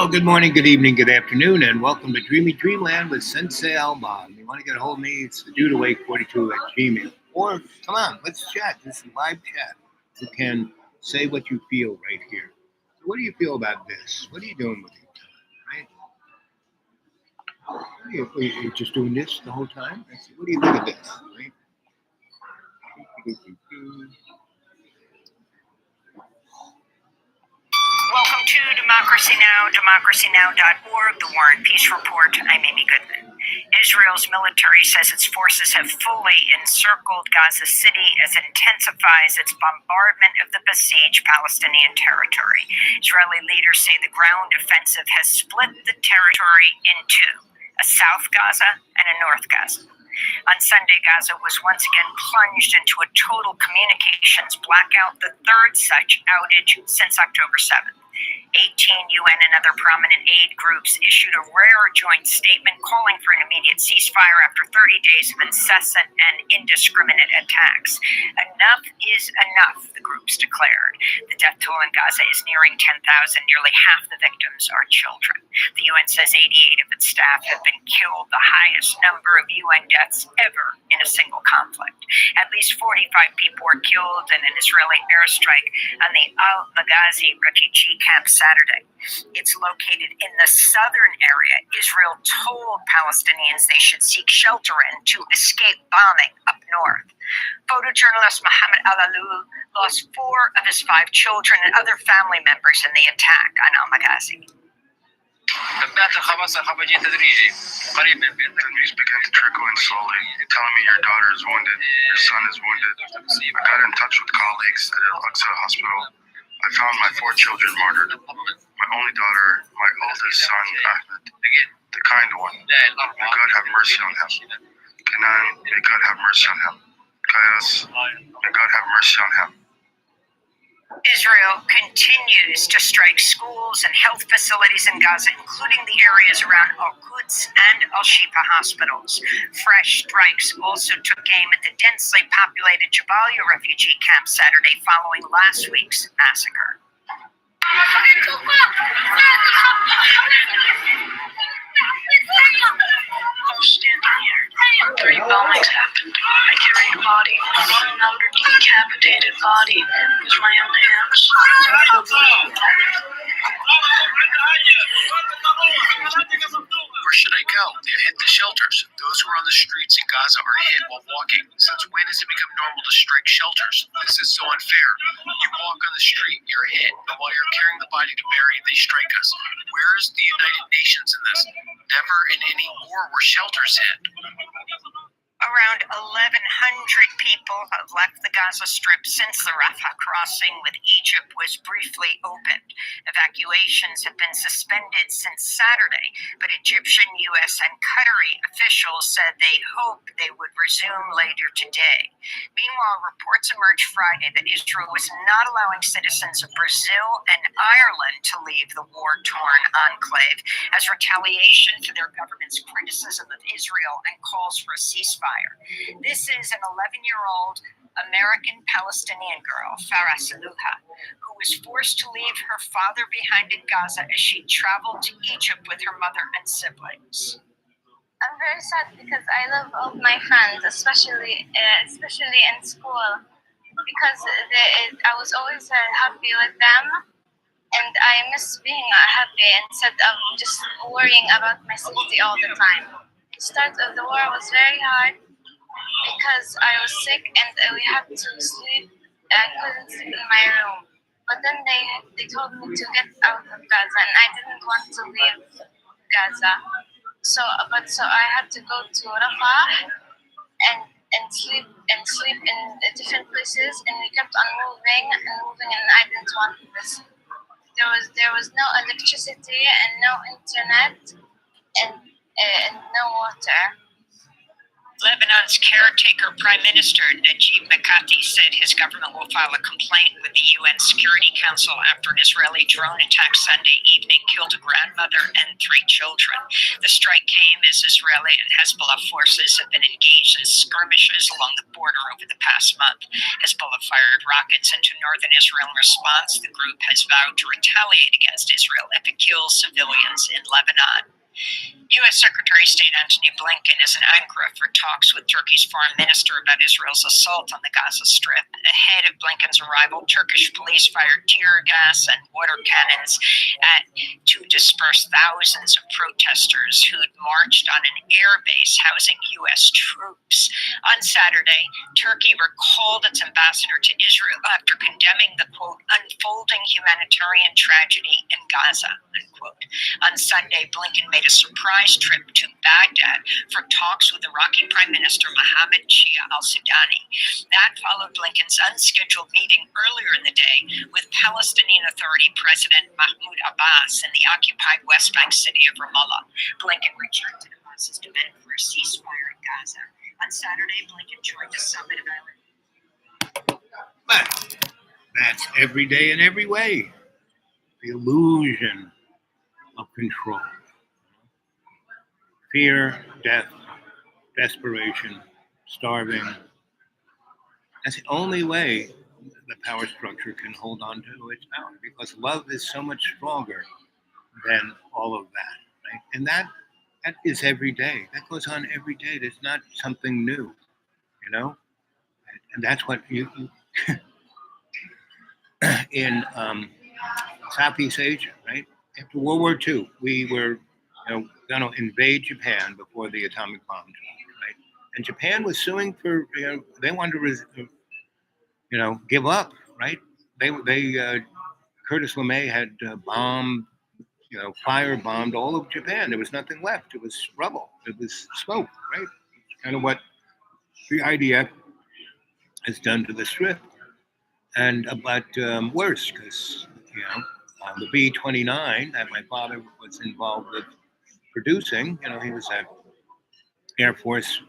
Oh, good morning, good evening, good afternoon, and welcome to Dreamy Dreamland with Sensei Alban. If you want to get a hold of me, it's the Dude Awake 42 at Gmail. Or come on, let's chat. This is live chat. You can say what you feel right here. So, what do you feel about this? What are you doing with your time? Right? Are you just doing this the whole time? What do you think of this? Right? Welcome to Democracy Now!, democracynow.org, the War and Peace Report. I'm Amy Goodman. Israel's military says its forces have fully encircled Gaza City as it intensifies its bombardment of the besieged Palestinian territory. Israeli leaders say the ground offensive has split the territory in two, a South Gaza and a North Gaza. On Sunday, Gaza was once again plunged into a total communications blackout, the third such outage since October 7th. 18 UN and other prominent aid groups issued a rare joint statement calling for an immediate ceasefire after 30 days of incessant and indiscriminate attacks. Enough is enough, the groups declared. The death toll in Gaza is nearing 10,000. Nearly half the victims are children. The UN says 88 of its staff have been killed, the highest number of UN deaths ever in a single conflict. At least 45 people were killed in an Israeli airstrike on the Al-Maghazi refugee camp Saturday. It's located in the southern area Israel told Palestinians they should seek shelter in to escape bombing up north. Photojournalist Mohammed Al-Alul lost 4 of his 5 children and other family members in the attack on Al-Maghazi. The news began to trickle in slowly, telling me your daughter is wounded, your son is wounded. I got in touch with colleagues at Al-Aqsa Hospital. I found my 4 children martyred. My only daughter, my oldest son, Ahmed, the kind one. May God have mercy on him. Kenan, may God have mercy on him. Kayas, may God have mercy on him. Israel continues to strike schools and health facilities in Gaza, including the areas around Al-Quds and Al-Shifa hospitals. Fresh strikes also took aim at the densely populated Jabalia refugee camp Saturday following last week's massacre. I'm standing here. 3 bombings happened. I carried a body, another decapitated body, with my own hands. Where should I go? They hit the shelters. Those who are on the streets in Gaza are hit while walking. Since when has it become normal to strike shelters? This is so unfair. You walk on the street, you're hit, and while you're carrying the body to bury, they strike us. Where is the United Nations in this? Never in any war were shelters hit. Around 1,100 people have left the Gaza Strip since the Rafah crossing with Egypt was briefly opened. Evacuations have been suspended since Saturday, but Egyptian, U.S., and Qatari officials said they hope they would resume later today. Meanwhile, reports emerged Friday that Israel was not allowing citizens of Brazil and Ireland to leave the war-torn enclave as retaliation for their government's criticism of Israel and calls for a ceasefire. This is an 11-year-old American Palestinian girl, Farah Saluha, who was forced to leave her father behind in Gaza as she traveled to Egypt with her mother and siblings. I'm very sad because I love all my friends, especially in school, because I was always happy with them, and I miss being happy instead of just worrying about my safety all the time. The start of the war was very hard because I was sick and we had to sleep. I couldn't sleep in my room. But then they told me to get out of Gaza, and I didn't want to leave Gaza. So I had to go to Rafah and sleep in different places, and we kept on moving, and I didn't want this. There was no electricity and no internet and no water. Lebanon's caretaker Prime Minister Najib Mikati said his government will file a complaint with the UN Security Council after an Israeli drone attack Sunday evening killed a grandmother and 3 children. The strike came as Israeli and Hezbollah forces have been engaged in skirmishes along the border over the past month. Hezbollah fired rockets into northern Israel in response. The group has vowed to retaliate against Israel if it kills civilians in Lebanon. U.S. Secretary of State Antony Blinken is in Ankara for talks with Turkey's foreign minister about Israel's assault on the Gaza Strip. Ahead of Blinken's arrival, Turkish police fired tear gas and water cannons to disperse thousands of protesters who'd marched on an airbase housing U.S. troops. On Saturday, Turkey recalled its ambassador to Israel after condemning the, quote, unfolding humanitarian tragedy in Gaza, unquote. On Sunday, Blinken made a surprise trip to Baghdad for talks with Iraqi Prime Minister Mohammed Shia al-Sudani. That followed Blinken's unscheduled meeting earlier in the day with Palestinian Authority President Mahmoud Abbas in the occupied West Bank city of Ramallah. Blinken rejected Abbas's demand for a ceasefire in Gaza. On Saturday, Blinken joined a summit of But that's every day in every way. The illusion of control. Fear, death, desperation, starving. That's the only way the power structure can hold on to its power, because love is so much stronger than all of that, right? And that is every day. That goes on every day. There's not something new, you know? And that's what you in Southeast Asia, right? After World War II, we were going to invade Japan before the atomic bomb dropped, right? And Japan was suing for, they wanted to, give up, right? They Curtis LeMay had bombed, firebombed all of Japan. There was nothing left. It was rubble. It was smoke, right? It's kind of what the IDF has done to the Strip, and but worse, because the B-29 that my father was involved with producing. He was at Air Force.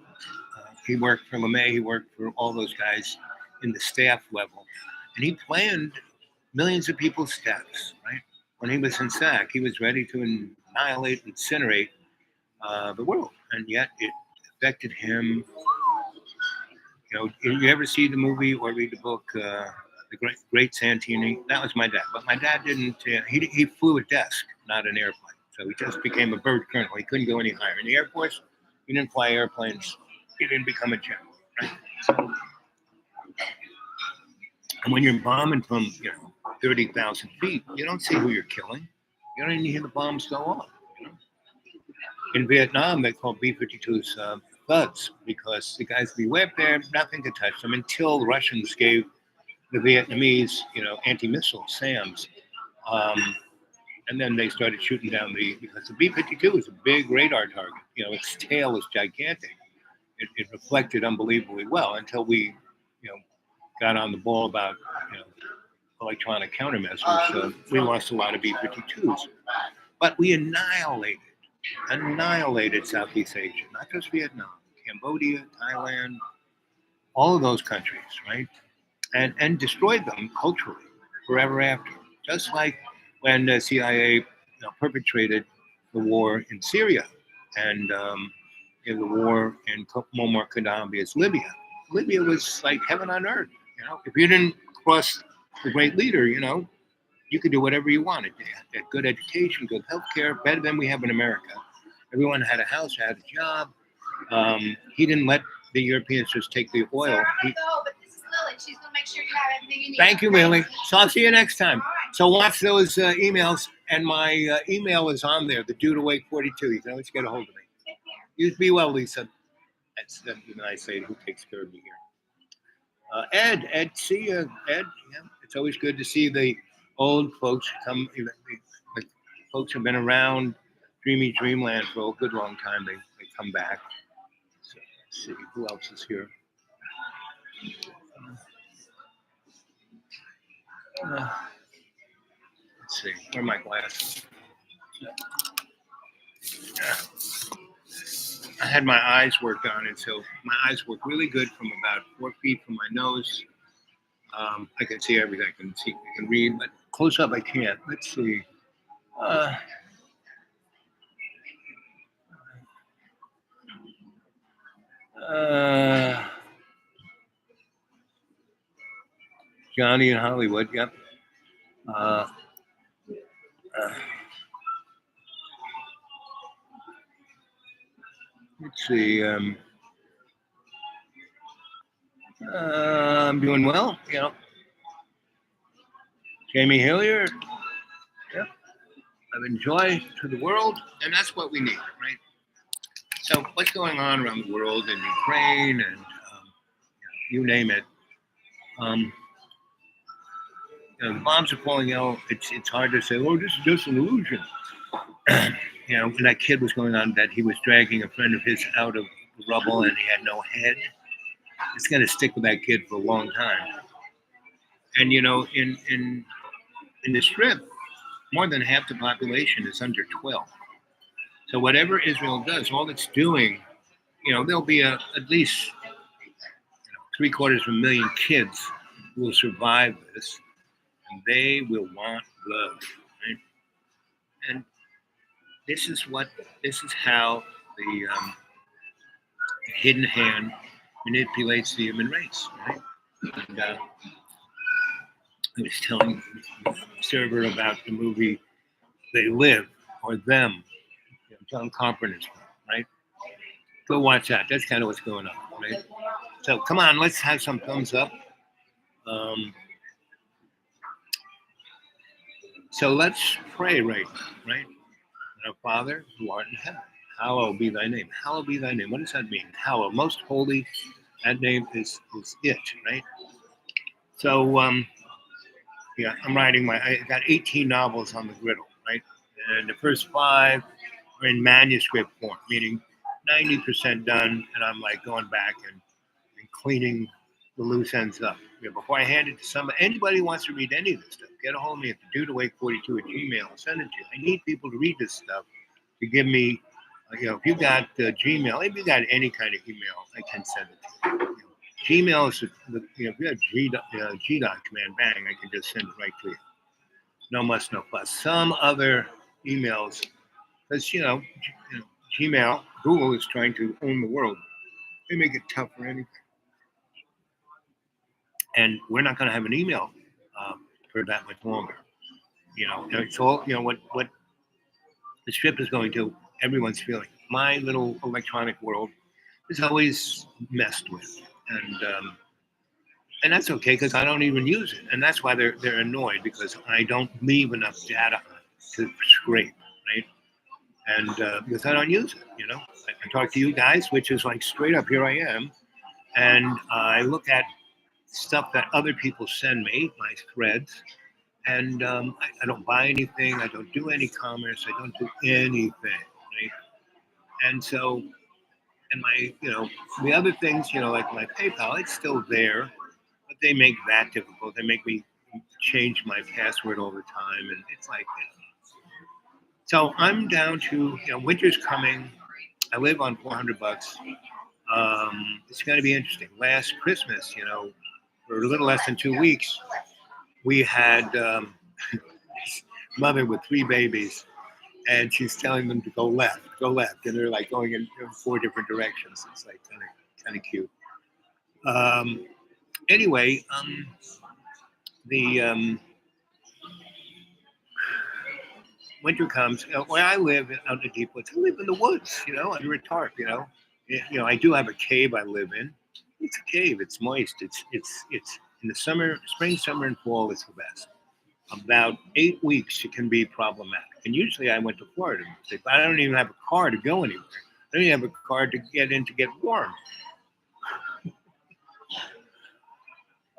He worked for LeMay. He worked for all those guys in the staff level, and he planned millions of people's deaths. Right when he was in SAC, he was ready to annihilate, incinerate the world, and yet it affected him. You ever see the movie or read the book, The Great Santini? That was my dad. But my dad didn't, he flew a desk, not an airplane. So he just became a bird colonel. He couldn't go any higher. In the Air Force, he didn't fly airplanes. He didn't become a general, right? So, and when you're bombing from, 30,000 feet, you don't see who you're killing. You don't even hear the bombs go off. In Vietnam, they called B-52s thugs, because the guys we went there, nothing could touch them until the Russians gave the Vietnamese, anti-missile SAMs. And then they started shooting down because the B-52 is a big radar target. Its tail is gigantic. It reflected unbelievably well until we, got on the ball about, electronic countermeasures. We lost a lot of B-52s. But we annihilated Southeast Asia, not just Vietnam, Cambodia, Thailand, all of those countries, right? And destroyed them culturally forever after. Just like when the CIA perpetrated the war in Syria and in the war in Muammar Gaddafi's Libya. Libya was like heaven on earth. If you didn't cross the great leader, you could do whatever you wanted. They had good education, good healthcare, better than we have in America. Everyone had a house, had a job. He didn't let the Europeans just take the oil. But this is Lily. She's going to make sure you have everything you need. Thank you, Lily. So I'll see you next time. So watch those emails, and my email is on there, the Dude Awake 42. You can always get a hold of me. You be well, Lisa. That's the nice lady who takes care of me here. Ed, see you, Ed. Yeah, it's always good to see the old folks come. The folks have been around Dreamy Dreamland for a good long time. They come back. So, let's see who else is here. Let's see. Where are my glasses? I had my eyes worked on, and so my eyes work really good from about 4 feet from my nose. I can see everything. I can read, but close up I can't. Let's see. Uh, uh, Johnny in Hollywood. Yep. Uh, uh, let's see. I'm doing well. Jamie Hillier. Yep. Of joy to the world, and that's what we need, right? So, what's going on around the world in Ukraine and you name it? Um, the bombs are falling out. It's hard to say, oh, this is just an illusion. When that kid was going on, that he was dragging a friend of his out of the rubble and he had no head. It's going to stick with that kid for a long time. And in the strip, more than half the population is under 12. So whatever Israel does, all it's doing, there'll be at least 750,000 kids who will survive this, and they will want blood, right? And this is how the hidden hand manipulates the human race, right? And I was telling the server about the movie They Live, or Them, John Carpenter's film, right? Go watch that. That's kind of what's going on, right? So come on, let's have some thumbs up. So let's pray right now, right? Our Father who art in heaven, hallowed be thy name. Hallowed be thy name. What does that mean? Hallowed, most holy. That name is it, right? So I'm writing I got 18 novels on the griddle, right? And the first 5 are in manuscript form, meaning 90% done, and I'm like going back and cleaning the loose ends up. Before I hand it to anybody who wants to read any of this stuff, get a hold of me at thedudeway42@gmail. I'll send it to you. I need people to read this stuff to give me, if you got Gmail, if you got any kind of email, I can send it to you. Gmail is, if you have GDOT command, bang, I can just send it right to you. No muss, no fuss. Some other emails, because, Gmail, Google is trying to own the world. They make it tough for anything. And we're not going to have an email for that much longer. It's all, what the strip is going to, everyone's feeling. My little electronic world is always messed with. And that's okay, because I don't even use it. And that's why they're annoyed, because I don't leave enough data to scrape, right? And because I don't use it, I talk to you guys, which is like straight up, here I am. And I look at stuff that other people send me, my threads, and I don't buy anything. I don't do any commerce. I don't do anything, right? And so, and my, the other things, like my PayPal, it's still there, but they make that difficult. They make me change my password all the time, and it's like, so I'm down to, winter's coming. I live on $400. It's going to be interesting. Last Christmas, for a little less than 2 weeks, we had mother with 3 babies, and she's telling them to go left, and they're like going in 4 different directions. It's like kind of cute. Anyway, the winter comes. Where I live out in the deep woods, I live in the woods, under a tarp. I do have a cave I live in. It's a cave. It's moist. It's in the summer, spring, summer, and fall. It's the best. About 8 weeks, it can be problematic. And usually, I went to Florida. But I don't even have a car to go anywhere. I don't even have a car to get in to get warm.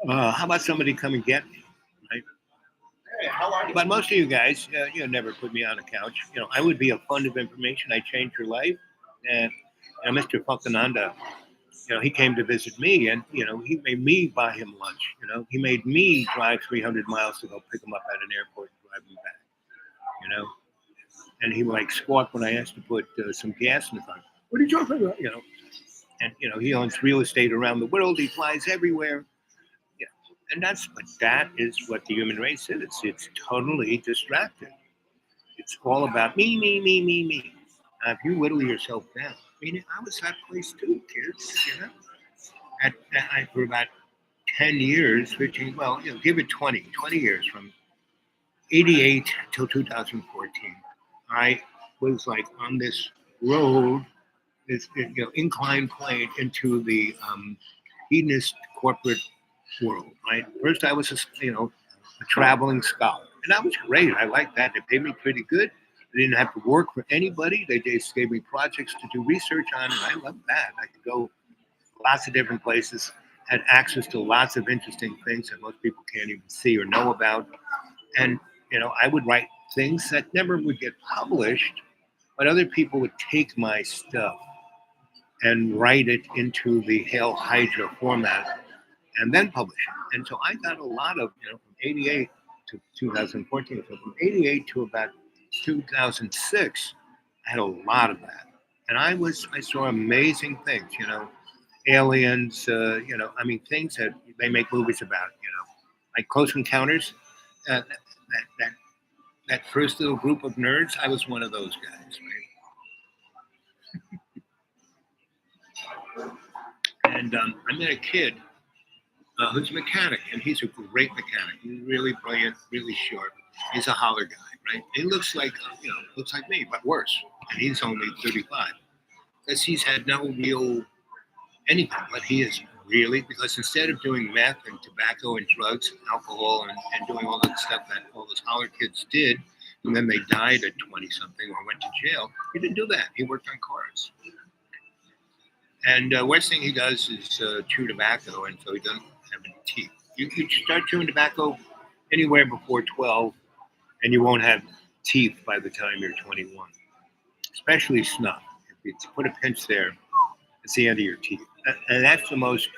How about somebody come and get me, right? But most of you guys, never put me on a couch. I would be a fund of information. I changed your life. And Mr. Fakananda, he came to visit me, and he made me buy him lunch. He made me drive 300 miles to go pick him up at an airport and drive him back. And he would like squawk when I asked to put some gas in the car. What are you talking about? And he owns real estate around the world. He flies everywhere. Yeah, and that is what the human race is. It's totally distracted. It's all about me, me, me, me, me. If you whittle yourself down, I mean, I was that place too, kids. For about 10 years, 15, well, give it 20 years from 88 till 2014. I was like on this road, this inclined plane into the hedonist corporate world. Right. First, I was a traveling scholar, and that was great. I liked that. They paid me pretty good. I didn't have to work for anybody. They just gave me projects to do research on, and I loved that. I could go lots of different places, had access to lots of interesting things that most people can't even see or know about. And, I would write things that never would get published, but other people would take my stuff and write it into the Hail Hydra format and then publish it. And so I got a lot of, from 88 to 2014, so from 88 to about 2006, I had a lot of that. And I saw amazing things, aliens, things that they make movies about, like Close Encounters. That first little group of nerds, I was one of those guys, right? And I met a kid who's a mechanic, and he's a great mechanic. He's really brilliant, really sharp. He's a holler guy, right? He looks like me, but worse. And he's only 35. Because he's had no real anything, but he is really, because instead of doing meth and tobacco and drugs and alcohol and doing all that stuff that all those holler kids did, and then they died at 20-something or went to jail, he didn't do that. He worked on cars. And worst thing he does is chew tobacco, and so he doesn't have any teeth. You start chewing tobacco anywhere before 12, and you won't have teeth by the time you're 21, especially snuff. If you put a pinch there, it's the end of your teeth. And that's the most,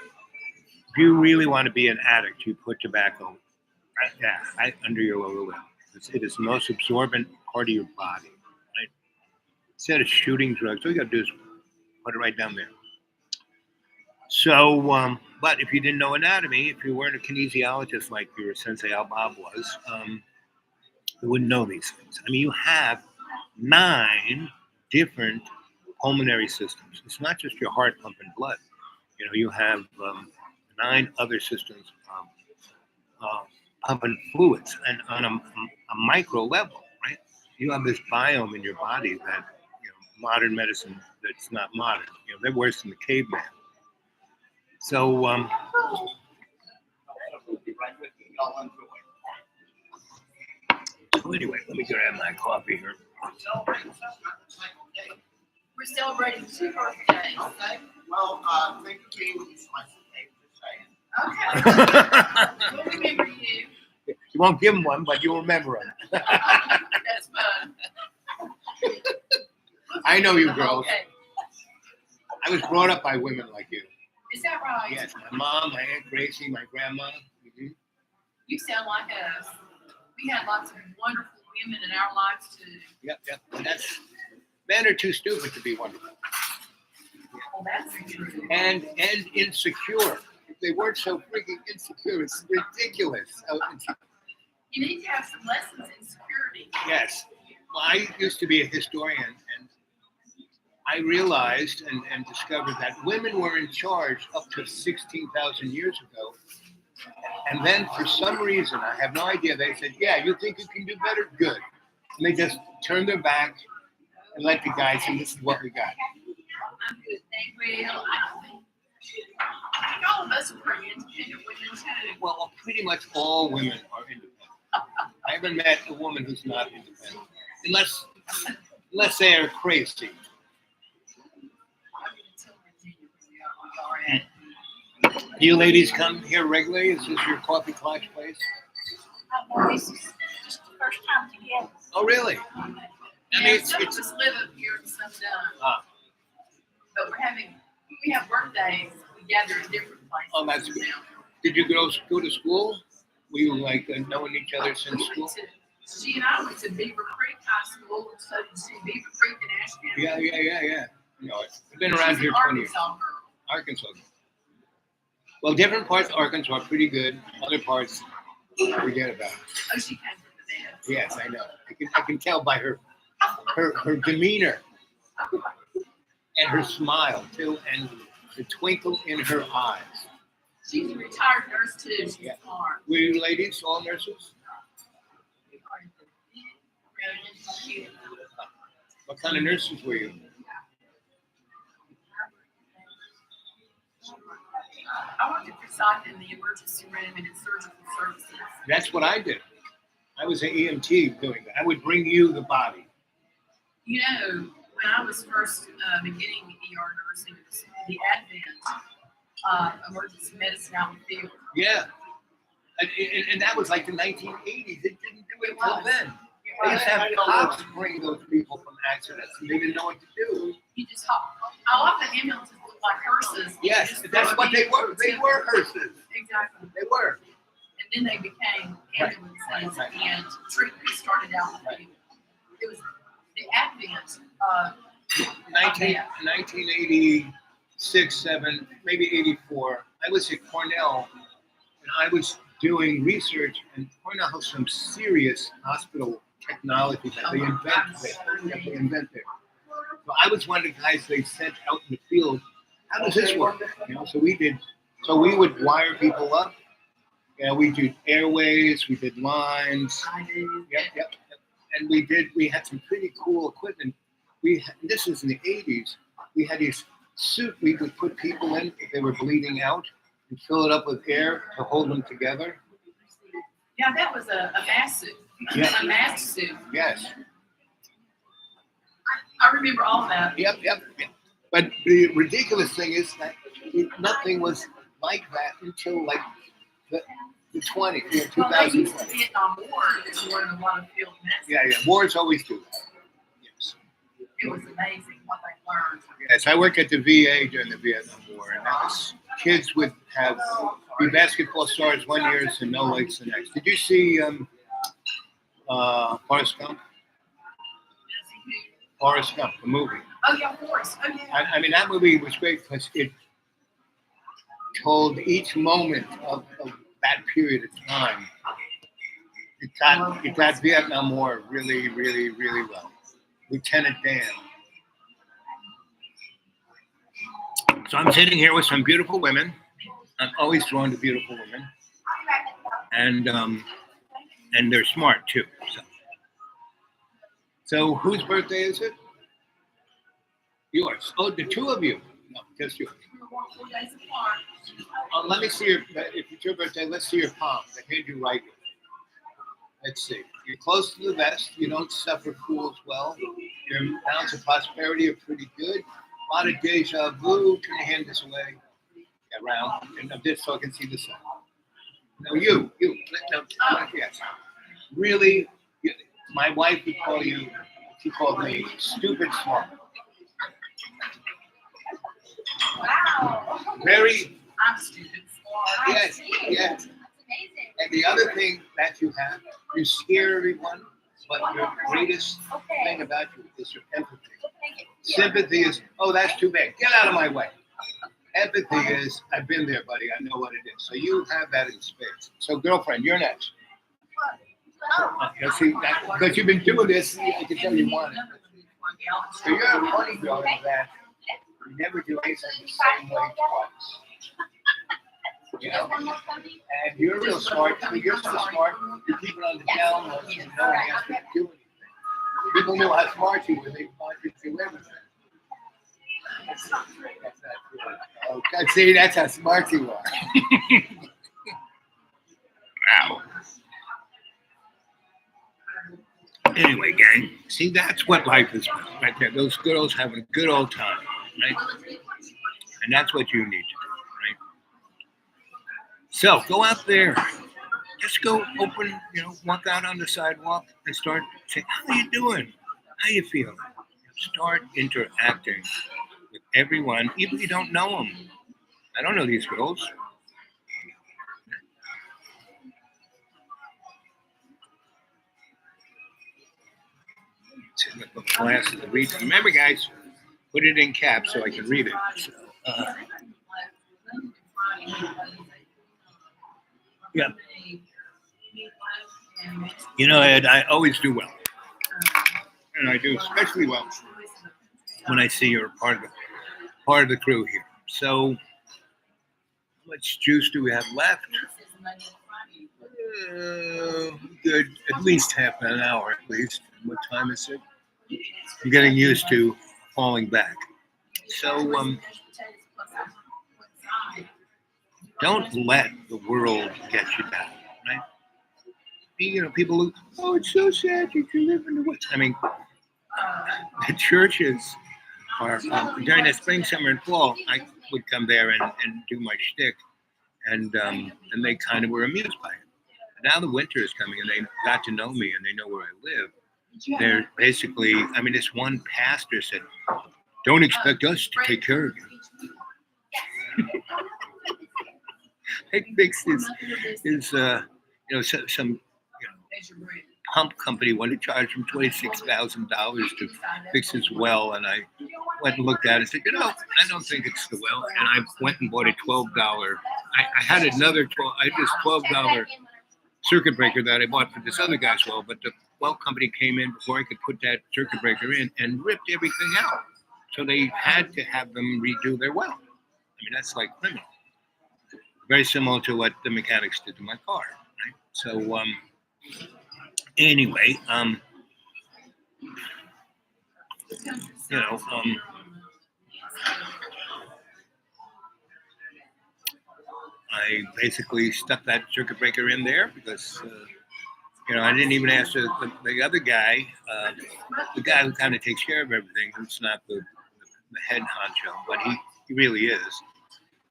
if you really want to be an addict, you put tobacco right under your lower lip. It is the most absorbent part of your body, right? Instead of shooting drugs, all you got to do is put it right down there. So, but if you didn't know anatomy, if you weren't a kinesiologist like your Sensei Al Bob was, you wouldn't know these things. I mean, you have 9 different pulmonary systems. It's not just your heart pumping blood. You have 9 other systems pumping fluids, and on a micro level, right? You have this biome in your body that modern medicine that's not modern. They're worse than the caveman. So anyway, let me grab my coffee here. We're celebrating 2 birthdays. Okay. Well, thank you for being my Okay. We'll remember you. You won't give him one, but you'll remember him. That's fun. I know you girls. Okay. I was brought up by women like you. Is that right? Yes, my mom, my Aunt Gracie, my grandma. Mm-hmm. You sound like us. We had lots of wonderful women in our lives too. Yep. And that's, men are too stupid to be wonderful. Well, that's true. And insecure. If they weren't so freaking insecure, it's ridiculous. You need to have some lessons in security. Yes. Well, I used to be a historian, and I realized and discovered that women were in charge up to 16,000 years ago. And then for some reason, I have no idea, they said, yeah, you think you can do better? Good. And they just turned their back and let the guys say, this is what we got. I'm good. They will. I think all of us are pretty independent women too. Well, pretty much all women are independent. I haven't met a woman who's not independent. Unless they are crazy. You ladies come here regularly? Is this your coffee clutch place? Well, this is just the first time together. Oh, really? I mean, Some of us live up here and some don't. But we have birthdays. We gather in different places. Oh, that's good. now. Did you girls go to school? Were you like knowing each other since school? She and I went to Beaver Creek High School, and so did she, Beaver Creek in Ashton. Yeah. No, I've been around here 20 years. Arkansas girl. Arkansas. Well, different parts of Arkansas are pretty good. Other parts, forget about it. Oh, she came from the dance. Yes, I know. I can tell by her demeanor and her smile too, and the twinkle in her eyes. She's a retired nurse too. She's Yeah. smart. Were you ladies all nurses? What kind of nurses were you? I worked at Forsyth in the emergency room and in surgical services. That's what I did. I was an EMT doing that. I would bring you the body. You know, when I was first beginning ER nursing, it was the advent of emergency medicine out in the field. Yeah. And that was like the 1980s. It didn't do it till then. They used to have cops bring those people from accidents, and they didn't know what to do. You just hop. A lot of the ambulances look like hearses. You Yes, just that's throw what they people were. They to- were hearses. Exactly. They were. And then they became ambulances Right. and treatment started out in the field. It was the advent of 1986, 7, maybe 84. I was at Cornell, and I was doing research, and Cornell has some serious hospital technology that they invented. So I was one of the guys they sent out in the field. How does this work? You know, so we would wire people up. Yeah, we did airways, we did lines. Yep. And we had some pretty cool equipment. This was in the 80s. We had these suit we could put people in if they were bleeding out and fill it up with air to hold them together. Yeah, that was a mask suit. Yeah. A mask suit. Yes. I remember all that. Yep. But the ridiculous thing is that nothing was like that until like the 20s, Well, they used the 2020. Vietnam War to learn a lot of field medicine. Yeah. Wars always do that. Yes. It was amazing what they learned. Yes, I worked at the VA during the Vietnam War, and that was kids would be basketball stars one year and no legs the next. Did you see Forrest Gump? Forrest Gump, the movie. Oh yeah, Forrest. Oh yeah. I mean, that movie was great because it told each moment of that period of time. It got Vietnam War really, really, really well. Lieutenant Dan. So I'm sitting here with some beautiful women. I'm always drawn to beautiful women, and they're smart too. So whose birthday is it? Yours. Oh, the two of you. No, just yours. Let me see if it's your birthday, let's see your palm. The hand you write with. Let's see. You're close to the vest. You don't suffer cool as well. Your balance of prosperity are pretty good. A lot of deja vu. Turn your hand this way. Yeah, round. And this so I can see the sun. No, you. No, yes. Really, my wife would call you, she called me stupid smart. Wow. Very, I'm stupid. yes. And the other thing that you have, you scare everyone, but your greatest thing about you is your empathy. Sympathy is, oh, that's too bad. Get out of my way. Empathy is, I've been there, buddy. I know what it is. So you have that in space. So, girlfriend, you're next. See, because you've been doing this, I can tell you want it. So you're a funny girl in that you never do anything the same way twice. You know? And you're real smart. You're so smart. You keep it on the down low, so no one has to do anything. People knew how smart you were. They thought you'd do everything. That's not true. Okay, see, that's how smart you are. Wow. Anyway, gang, see, that's what life is about, right there. Those girls having a good old time, right? And that's what you need to do, right? So go out there. Just go open, walk out on the sidewalk and start saying, how you doing? How you feeling? Start interacting with everyone, even if you don't know them. I don't know these girls. Glasses to read. Remember, guys, put it in caps so I can read it. So, yeah. You know, Ed, I always do well. And I do especially well when I see you're part of the crew here. So, how much juice do we have left? Good, at least half an hour at least. What time is it? I'm getting used to falling back. So, don't let the world get you down, right? You know, people look, oh, it's so sad that you live in the woods. I mean, the churches are, during the spring, summer, and fall, I would come there and do my shtick, and they kind of were amused by it. Now the winter is coming, and they got to know me, and they know where I live. They're basically, I mean, this one pastor said, don't expect us to take care of you. It makes his you know, some pump company wanted to charge him $26,000 to fix his well, and I went and looked at it and said, you know, I don't think it's the well, and I went and bought a $12. I had another $12 circuit breaker that I bought for this other guy's well, but the well company came in before I could put that circuit breaker in and ripped everything out. So they had to have them redo their well. I mean, that's like criminal. Very similar to what the mechanics did to my car, right? So anyway, you know, I basically stuck that circuit breaker in there because, you know, I didn't even ask the other guy, the guy who kind of takes care of everything, who's not the head honcho, but he really is.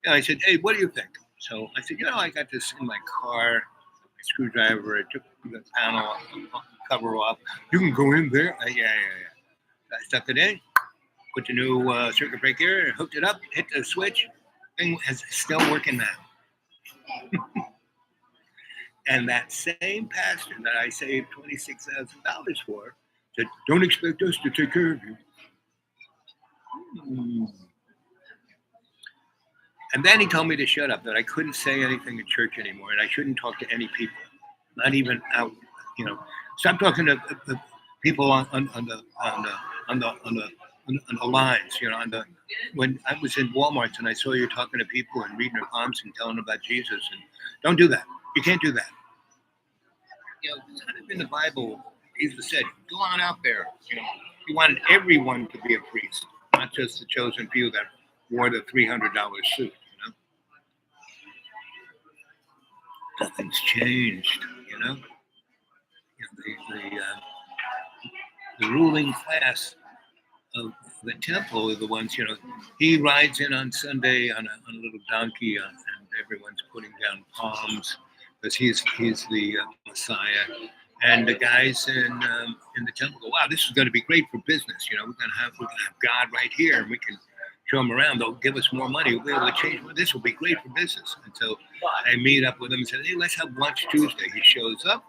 You know, I said, hey, what do you think? So I said, you know, I got this in my car, my screwdriver, I took the panel cover off. You can go in there. Yeah. I stuck it in, put the new circuit breaker, hooked it up, hit the switch. Thing is still working now. And that same pastor that I saved $26,000 for said, don't expect us to take care of you. And then he told me to shut up, that I couldn't say anything in church anymore, and I shouldn't talk to any people, not even out. You know, stop talking to the people on the lines. You know, when I was in Walmart and I saw you talking to people and reading their palms and telling them about Jesus, and don't do that. You can't do that. You know, kind of in the Bible, Jesus said, "Go on out there." You know, he wanted everyone to be a priest, not just the chosen few that wore the $300 suit. Nothing's changed, you know. The ruling class of the temple are the ones, you know. He rides in on Sunday on a little donkey, and everyone's putting down palms because he's the Messiah. And the guys in the temple go, wow, this is going to be great for business. You know, we're going to have God right here, and we can show them around. They'll give us more money. We'll be able to change. Well, this will be great for business. And so I meet up with him and said, hey, let's have lunch Tuesday. He shows up,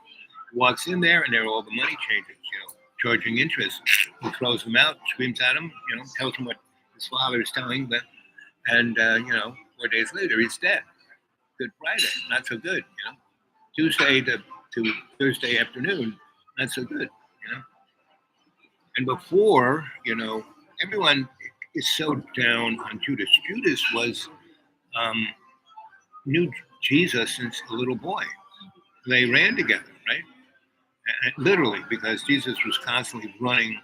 walks in there, and there are all the money changers, you know, charging interest. He throws them out, screams at him, you know, tells him what his father is telling them. And, you know, 4 days later, he's dead. Good Friday, not so good, you know. Tuesday to Thursday afternoon, not so good, you know. And before, you know, everyone is so down on Judas. Judas knew Jesus since a little boy. They ran together, right? And literally, because Jesus was constantly running.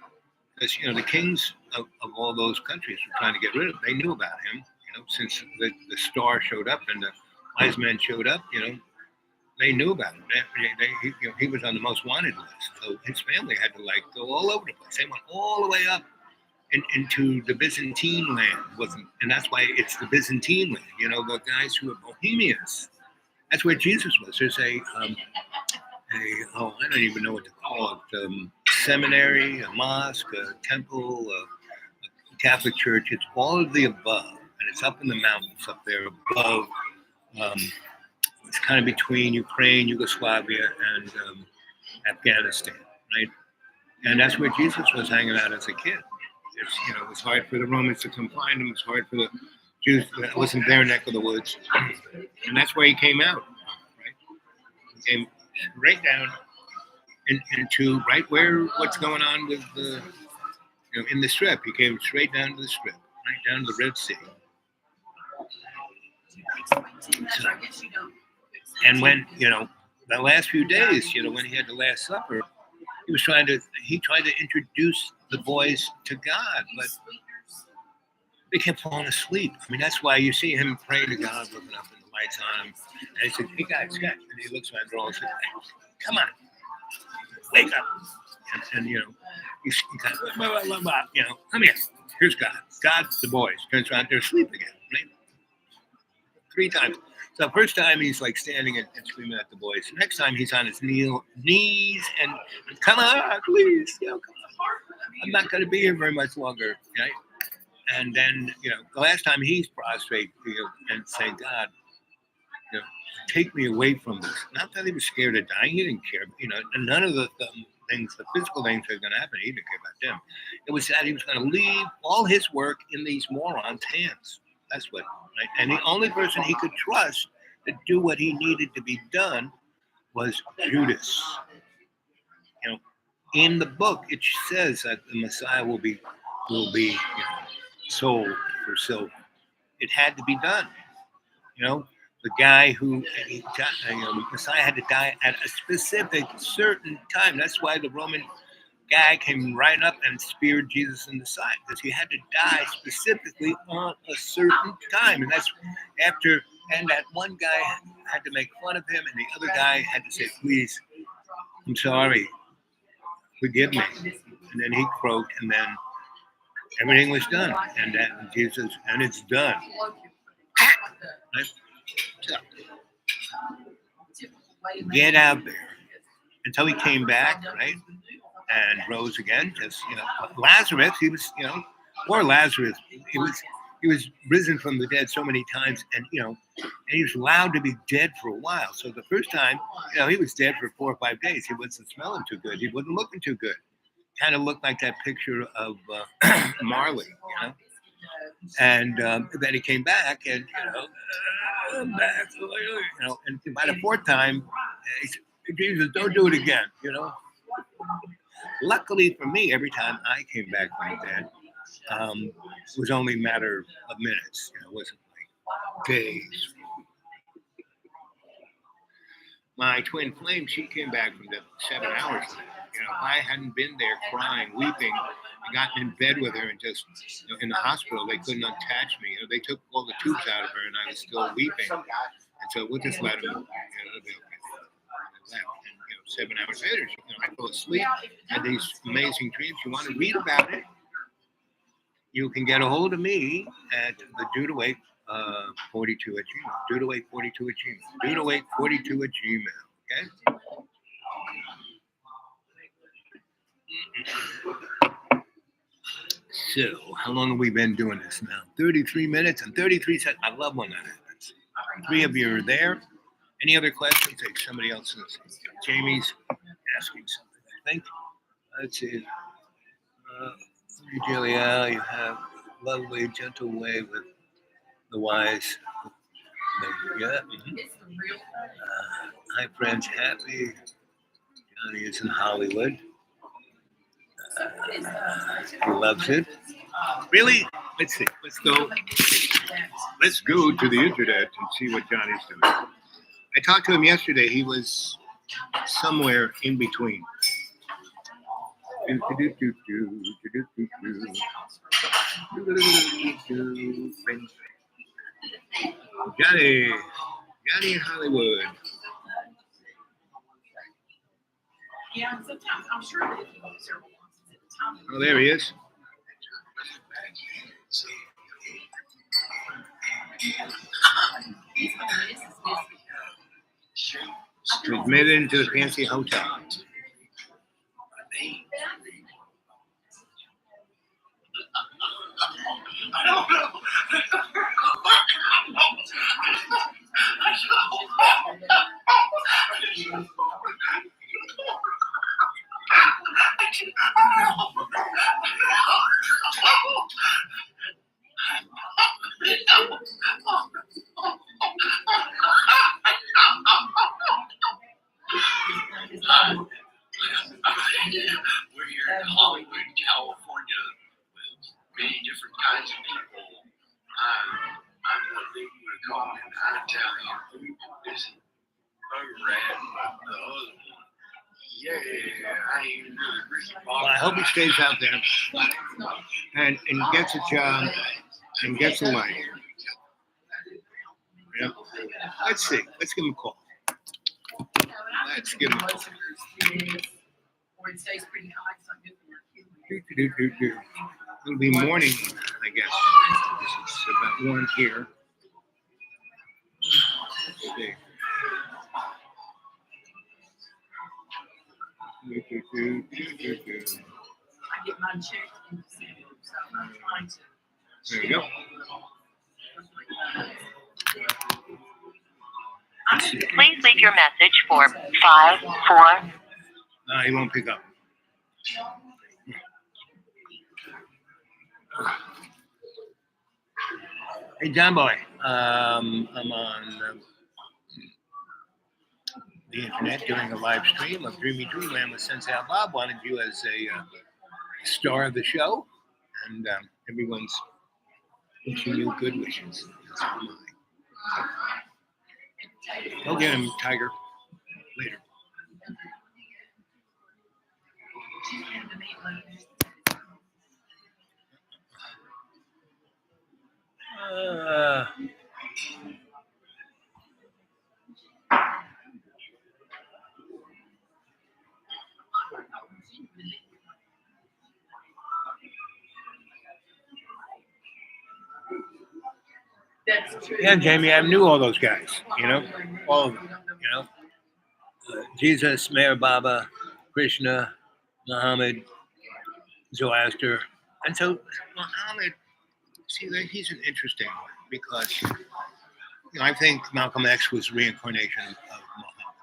Because, you know, the kings of all those countries were trying to get rid of him. They knew about him, you know, since the star showed up and the wise men showed up, you know. They knew about him. He was on the most wanted list. So his family had to, like, go all over the place. They went all the way up into the Byzantine land, and that's why it's the Byzantine land. You know, the guys who are Bohemians. That's where Jesus was. There's I don't even know what to call it. Seminary, a mosque, a temple, a Catholic church. It's all of the above, and it's up in the mountains up there above. It's kind of between Ukraine, Yugoslavia, and Afghanistan, right? And that's where Jesus was hanging out as a kid. it was hard for the Romans to come find him. It was hard for the Jews. That wasn't their neck of the woods, and that's where he came out. Right, he came right down into right where what's going on with the in the Strip. He came straight down to the Strip, right down to the Red Sea. So, and when the last few days, when he had the Last Supper, he tried to introduce the boys to God, but they kept falling asleep. I mean, that's why you see him praying to God, looking up, and the lights on him. And he said, "Hey guys," and he looks around and said, "Come on, wake up!" And he's kind of come here. Here's God. God, the boys turns around, they're asleep again. Right? 3 times. So the first time he's like standing and screaming at the boys. The next time he's on his knees and come on, please, come on. I'm not going to be here very much longer, right? And then the last time he's prostrate and saying, "God, take me away from this." Not that he was scared of dying; he didn't care. And none of the things, the physical things that are going to happen, he didn't care about them. It was that he was going to leave all his work in these morons' hands. That's what. Right? And the only person he could trust to do what he needed to be done was Judas. In the book, it says that the Messiah will be sold for silver. It had to be done. The guy who Messiah had to die at a specific certain time. That's why the Roman guy came right up and speared Jesus in the side, because he had to die specifically on a certain time. And that's after, and that one guy had to make fun of him, and the other guy had to say, "Please, I'm sorry, forgive me." And then he croaked, and then everything was done. And that Jesus, and it's done. Right? So, get out there. Until he came back, right? And rose again. Just Lazarus, he was poor Lazarus. He was risen from the dead so many times, and and he was allowed to be dead for a while. So the first time, he was dead for 4 or 5 days. He wasn't smelling too good. He wasn't looking too good. Kind of looked like that picture of Marley, And then he came back, and I'm back, and by the 4th time, he said, "Jesus, don't do it again," Luckily for me, every time I came back from the dead, it was only a matter of minutes. It wasn't like days. My twin flame, she came back from the 7 hours. If I hadn't been there crying, weeping, and gotten in bed with her and just in the hospital, they couldn't unattach me. They took all the tubes out of her, and I was still weeping. And so we'll just let them. It'll be okay. And 7 hours later, I fell asleep. Had these amazing dreams. You want to read about it? You can get a hold of me at the Dudawake 42 at Gmail. Dudawake 42 at Gmail. Dudawake 42 at Gmail. Okay. So, how long have we been doing this now? 33 minutes and 33 seconds. I love when that happens. 3 of you are there. Any other questions? Like somebody else is. Jamie's asking something, I think. Let's see. Julia, you have lovely, gentle way with the wise. Yeah. Mm-hmm. Hi, friends. Happy. Johnny is in Hollywood. He loves it. Really? Let's see. Let's go. Let's go to the internet and see what Johnny's doing. I talked to him yesterday. He was somewhere in between. Johnny in Hollywood. Yeah, sometimes I'm sure that he won't several months at a time. Oh, there he is. Admitted into the fancy hotel. Well, I hope he stays out there and gets a job and gets a life. Yeah. Let's see. Let's give him a call. Let's give him a call. Or it stays pretty high, it's not good for your kidney. It'll be morning, I guess. This is about 1 here. Let's see. I get mine checked in December, so I'm trying to. There you go. Please leave your message for 5-4. No, he won't pick up. Hey, John Boy. I'm on the internet doing a live stream of Dreamy Dreamland with Sensei Al Bob. Wanted you as a star of the show, and everyone's wishing you good wishes. That's all mine. Go get him, Tiger. Later. That's true. Yeah, Jamie, I knew all those guys, all of them, Jesus, Meher Baba, Krishna, Muhammad, Zoroaster. And so Muhammad, he's an interesting one because, I think Malcolm X was reincarnation of Muhammad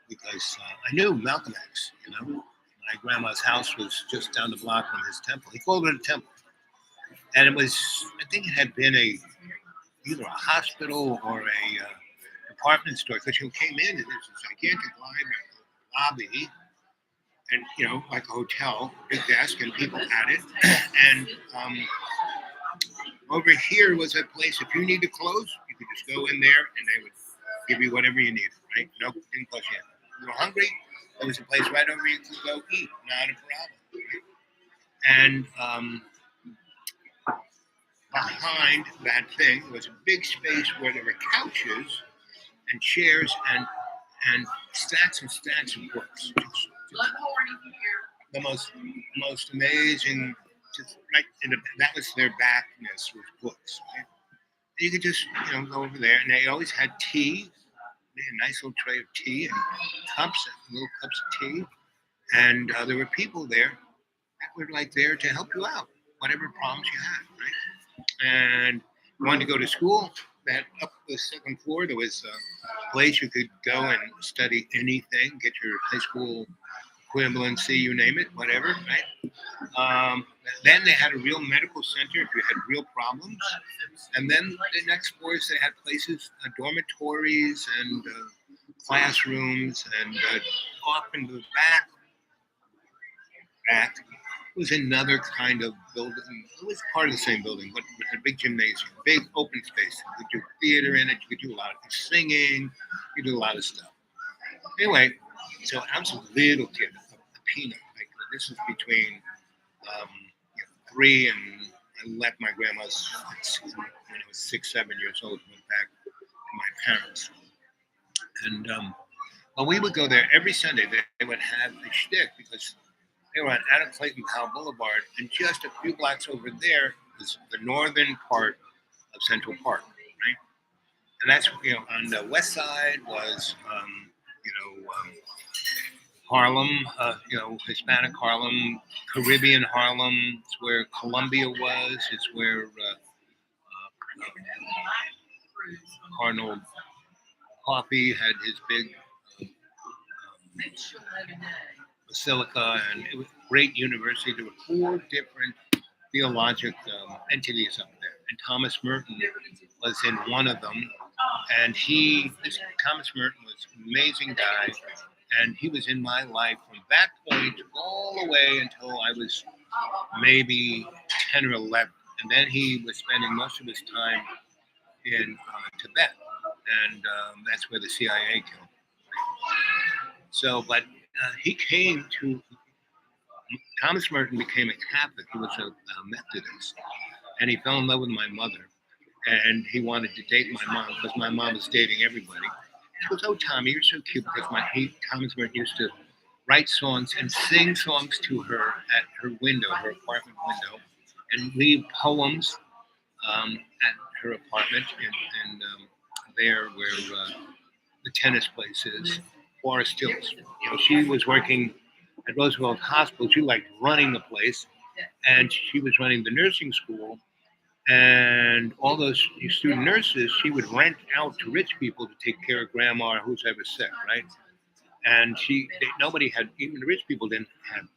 because I knew Malcolm X, My grandma's house was just down the block from his temple. He called it a temple. And it was, I think it had been either a hospital or a department store because you came in and there's this gigantic lobby and like a hotel, big desk and people at it. And over here was a place if you needed clothes, you could just go in there and they would give you whatever you needed, right? No, didn't cost you. You were hungry, there was a place right over you could go eat, not a problem. Right? And behind that thing was a big space where there were couches and chairs and stacks and stacks of books. The most amazing, just right that was their backness with books. Right? And you could just go over there, and they always had tea. They had a nice little tray of tea and little cups of tea, and there were people there that were there to help you out, whatever problems you had, right? And you wanted to go to school, that up the second floor, there was a place you could go and study anything, get your high school equivalency, you name it, whatever, right? Then they had a real medical center if you had real problems. And then the next floors, they had places, dormitories and classrooms, and off in the back was another kind of building. It was part of the same building, but it had a big gymnasium, big open space. You could do theater in it. You could do a lot of singing. You could do a lot of stuff. Anyway, so I was a little kid, a peanut. This was between 3 and I left my grandma's when I was 6, 7 years old. Went back to my parents, and well, we would go there every Sunday. They would have a shtick because they were on Adam Clayton Powell Boulevard, and just a few blocks over there was the northern part of Central Park, right? And that's on the west side was Harlem, Hispanic Harlem, Caribbean Harlem. It's where Columbia was. It's where Cardinal Coffee had his big basilica, and it was a great university. There were 4 different theologic entities up there, and Thomas Merton was in one of them. And Thomas Merton was an amazing guy, and he was in my life from that point all the way until I was maybe 10 or 11. And then he was spending most of his time in Tibet, and that's where the CIA killed him. So, but he came to, Thomas Merton became a Catholic. He was a Methodist. And he fell in love with my mother. And he wanted to date my mom because my mom was dating everybody. He goes, "Oh, Tommy, you're so cute," because Thomas Merton used to write songs and sing songs to her at her window, her apartment window, and leave poems at her apartment and there where the tennis place is, Forest Hills. She was working at Roosevelt Hospital. She liked running the place, and she was running the nursing school. And all those student nurses, she would rent out to rich people to take care of grandma or who's ever sick, right? And nobody had, even the rich people didn't have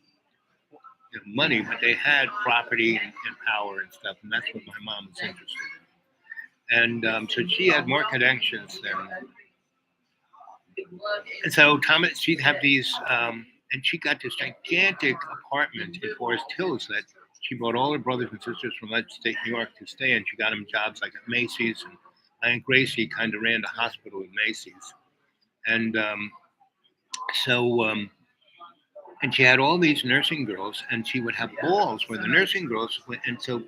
money, but they had property and power and stuff, and that's what my mom was interested in. And so she had more connections than. And so Thomas, she'd have these, and she got this gigantic apartment in Forest Hills that she brought all her brothers and sisters from upstate New York to stay in. She got them jobs like at Macy's, and Aunt Gracie kind of ran the hospital at Macy's. And and she had all these nursing girls, and she would have balls where the nursing girls went, and so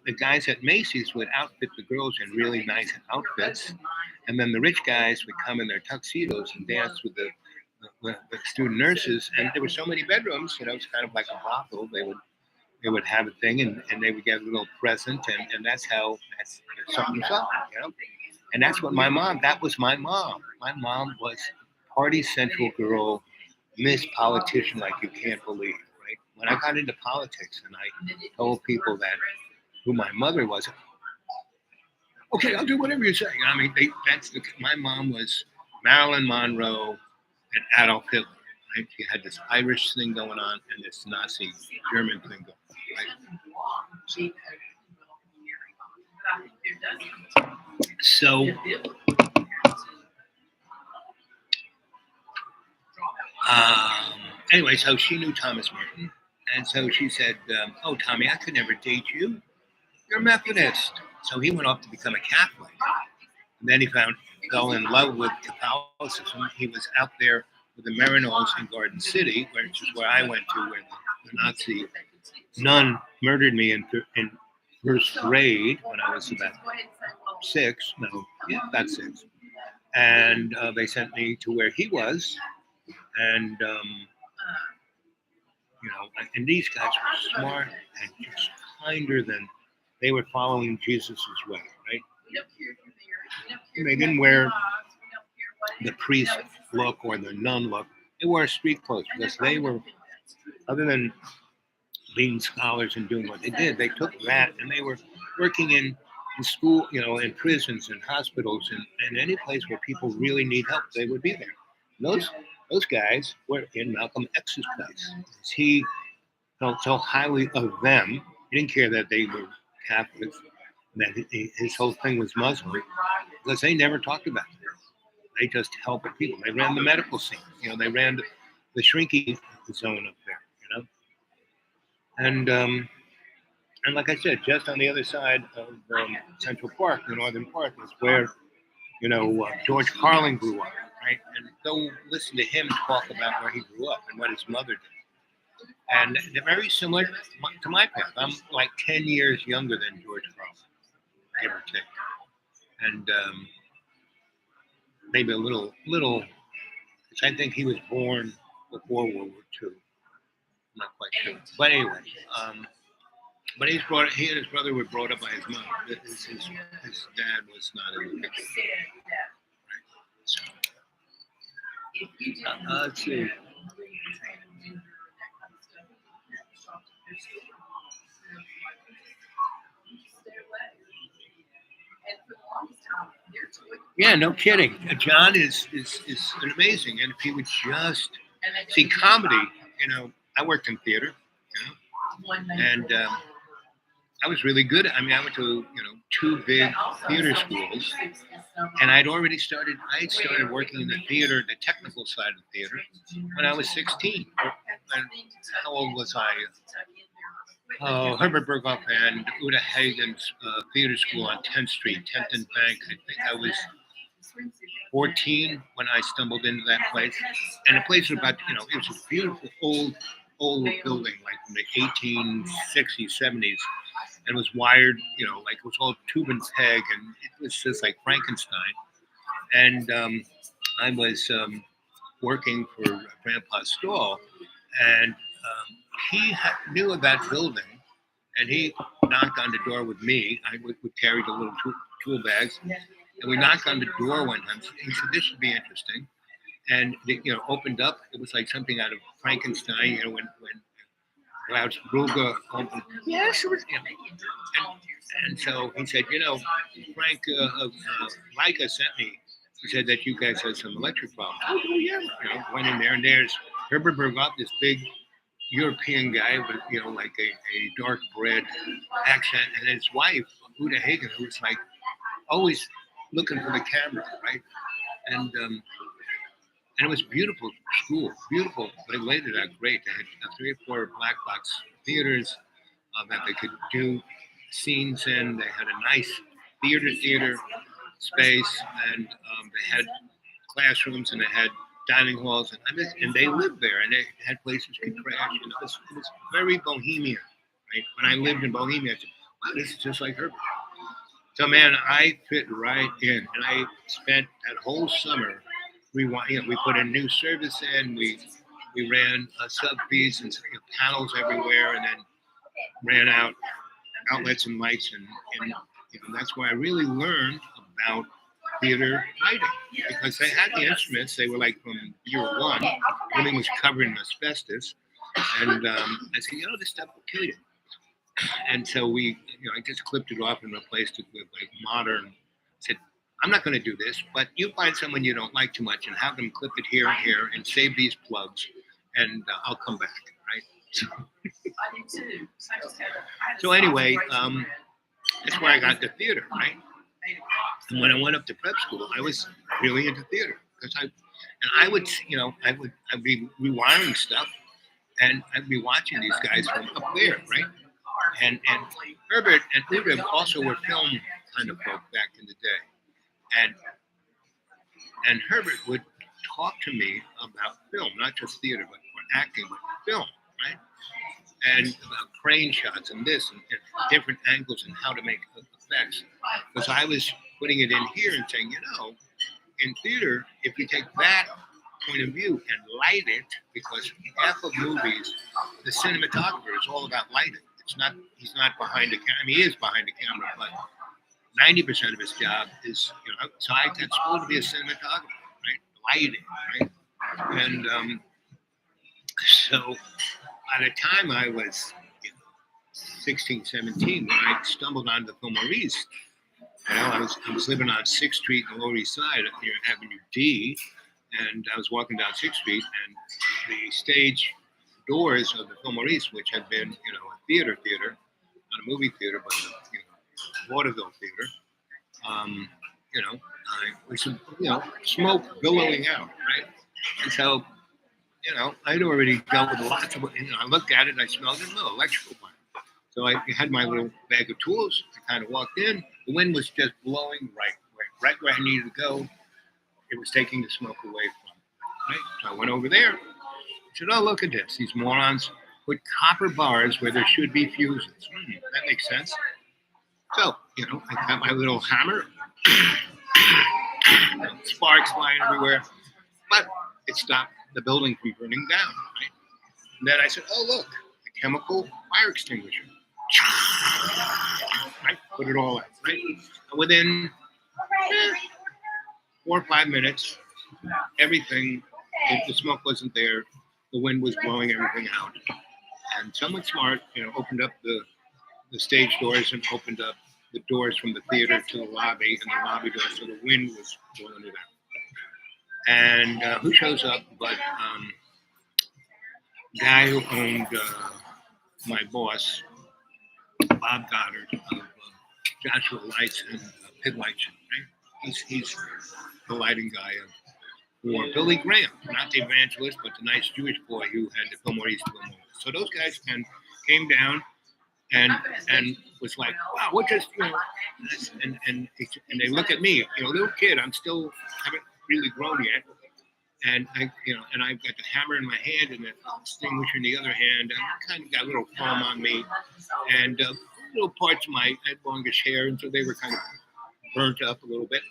the guys at Macy's would outfit the girls in really nice outfits, and then the rich guys would come in their tuxedos and dance with the student nurses. And there were so many bedrooms, it's kind of like a brothel. They would have a thing, and they would get a little present, and that's something, And that's what that was my mom. My mom was party central girl, Miss Politician like you can't believe, right? When I got into politics and I told people who my mother was, okay, I'll do whatever you say. I mean, my mom was Marilyn Monroe and Adolf Hitler. Right? She had this Irish thing going on and this Nazi German thing going on. Right? So, anyway, so she knew Thomas Merton, and so she said, "Oh, Tommy, I could never date you. You're a Methodist." So he went off to become a Catholic. And then he fell in love with Catholicism. He was out there with the Maryknoll in Garden City, which is where I went to, where the Nazi nun murdered me in first grade when I was about about 6. And they sent me to where he was. And, and these guys were smart and just kinder than, they were following Jesus's way, right? And they didn't wear the priest look or the nun look. They wore street clothes because they were, other than being scholars and doing what they did, they took that and they were working in school, in prisons and hospitals and any place where people really need help, they would be there. And those guys were in Malcolm X's place. He felt so highly of them. He didn't care that they were Catholics, that his whole thing was Muslim, because they never talked about it. They just helped people. They ran the medical scene. They ran the shrinking zone up there. And like I said, just on the other side of Central Park, the Northern Park, is where George Carlin grew up, right? And go listen to him talk about where he grew up and what his mother did. And they're very similar to my path. I'm like 10 years younger than George Carlin, give or take. And maybe a little, because I think he was born before World War II. I'm not quite sure. But anyway, but he and his brother were brought up by his mom. His dad was not in the picture. So, let's see. Yeah, no kidding. John is amazing, and if he would just see comedy, I worked in theater, and I was really good. I mean, I went to 2 big theater schools, and I had started working in the theater, the technical side of theater, when I was 16. And how old was I? Herbert Berghoff and Uta Hagen's theater school on 10th Street, 10th and Bank. I think I was 14 when I stumbled into that place. And the place was about, it was a beautiful old building, like from the 1860s, 70s, and was wired, like it was all tube and peg, and it was just like Frankenstein. And I was working for Grandpa's stall, and he knew of that building, and he knocked on the door with me. I would carry the little tool bags, and we knocked on the door one time. He said, "This would be interesting." And it, opened up. It was like something out of Frankenstein. When Klaus Brugger opened. Yes, it was. And so he said, Frank Leica sent me. He said that you guys had some electric problems. Oh yeah. Went in there, and there's Herbert Berghoff, this big European guy with like a dark red accent, and his wife Uda Hagen, who was like always looking for the camera, right? And it was beautiful school, beautiful. They laid it out great. They had 3 or 4 black box theaters that they could do scenes in. They had a nice theater space, and they had classrooms, and they had dining halls, and they lived there, and they had places you could crash. And it was very bohemian, right? When I lived in Bohemia, I said, wow, this is just like Herbert. So man, I fit right in, and I spent that whole summer. We put a new service in. We ran a sub piece and panels everywhere, and then ran out outlets and lights, and that's where I really learned about theater lighting, because they had the instruments. They were like from year one. Everything was covered in asbestos, and I said, this stuff will kill you. And so I just clipped it off and replaced it with like modern. Said, I'm not going to do this, but you find someone you don't like too much and have them clip it here and here and save these plugs, and I'll come back, right? I do too. So anyway, that's where I got to theater, right? And when I went up to prep school, I was really into theater, because I would I'd be rewiring stuff, and I'd be watching these guys from up there, right? And Herbert and Uda also were film kind of folk back in the day, and Herbert would talk to me about film, not just theater, but acting, but film, right? And about crane shots and this and different angles and how to make effects. Because I was putting it in here and saying, in theater, if you take that point of view and light it, because half of movies, the cinematographer is all about lighting. He's not behind the camera. I mean, he is behind the camera, but 90% of his job is, so I got school to be a cinematographer, right? Lighting, right? And so by the time I was 16, 17, when I stumbled onto the Film Maurice, I was living on 6th Street in the Lower East Side near Avenue D, and I was walking down 6th Street, and the stage doors of the Film Maurice, which had been, a theater, not a movie theater, but a vaudeville theater, with some, smoke billowing out, right? And so, I'd already dealt with lots of, I looked at it, I smelled it, no electrical fire. So I had my little bag of tools. I kind of walked in. The wind was just blowing right where I needed to go. It was taking the smoke away from it, right? So I went over there. I said, oh, look at this. These morons put copper bars where there should be fuses. That makes sense. So, I got my little hammer. Sparks flying everywhere. But it stopped the building from burning down, right? And then I said, oh, look, a chemical fire extinguisher. Right? Put it all out, right? And within 4 or 5 minutes, everything, the smoke wasn't there. The wind was blowing everything out. And someone smart, opened up the stage doors and opened up the doors from the theater to the lobby, and the lobby door, so the wind was blowing it out. And who shows up but guy who owned my boss, Bob Goddard of Joshua Lights and Pig Light Show, right? He's the lighting guy for Billy Graham, not the evangelist, but the nice Jewish boy who had the Film Maurice. So those guys came down, and was like, wow, what just, and they look at me, little kid, haven't really grown yet. And I've got the hammer in my hand and the extinguisher in the other hand. I kind of got a little foam on me, and little parts of I had longish hair, and so they were kind of burnt up a little bit.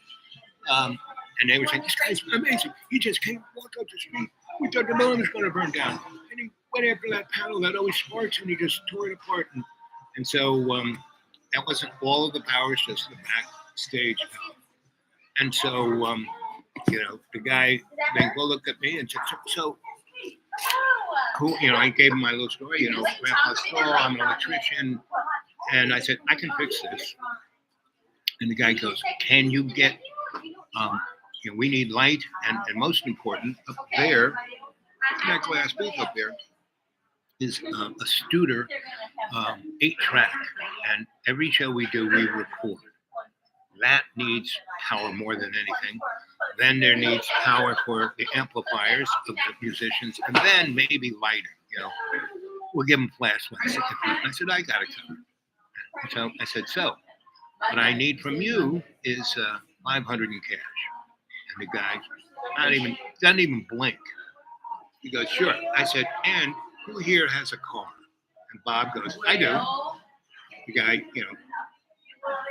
And they were saying, "This guy's amazing. He just came walk up the street. We thought the building was going to burn down, and he went after that panel that always sparks, and he just tore it apart." And so that wasn't all of the power; it's just the backstage power. And so. The guy then go look at me and said, so who, I gave him my little story, Grandpa Stoll, I'm an electrician. And I said, I can fix this. And the guy goes, can you get, we need light. And most important, up there, that glass booth up there is a Studer 8-track. And every show we do, we record. That needs power more than anything. Then there needs power for the amplifiers of the musicians, and then maybe lighting. We'll give them flashlights. I said, I got it covered. So I said, so what I need from you is $500 in cash. And the guy doesn't even blink. He goes, sure. I said, and who here has a car? And Bob goes, I do. The guy,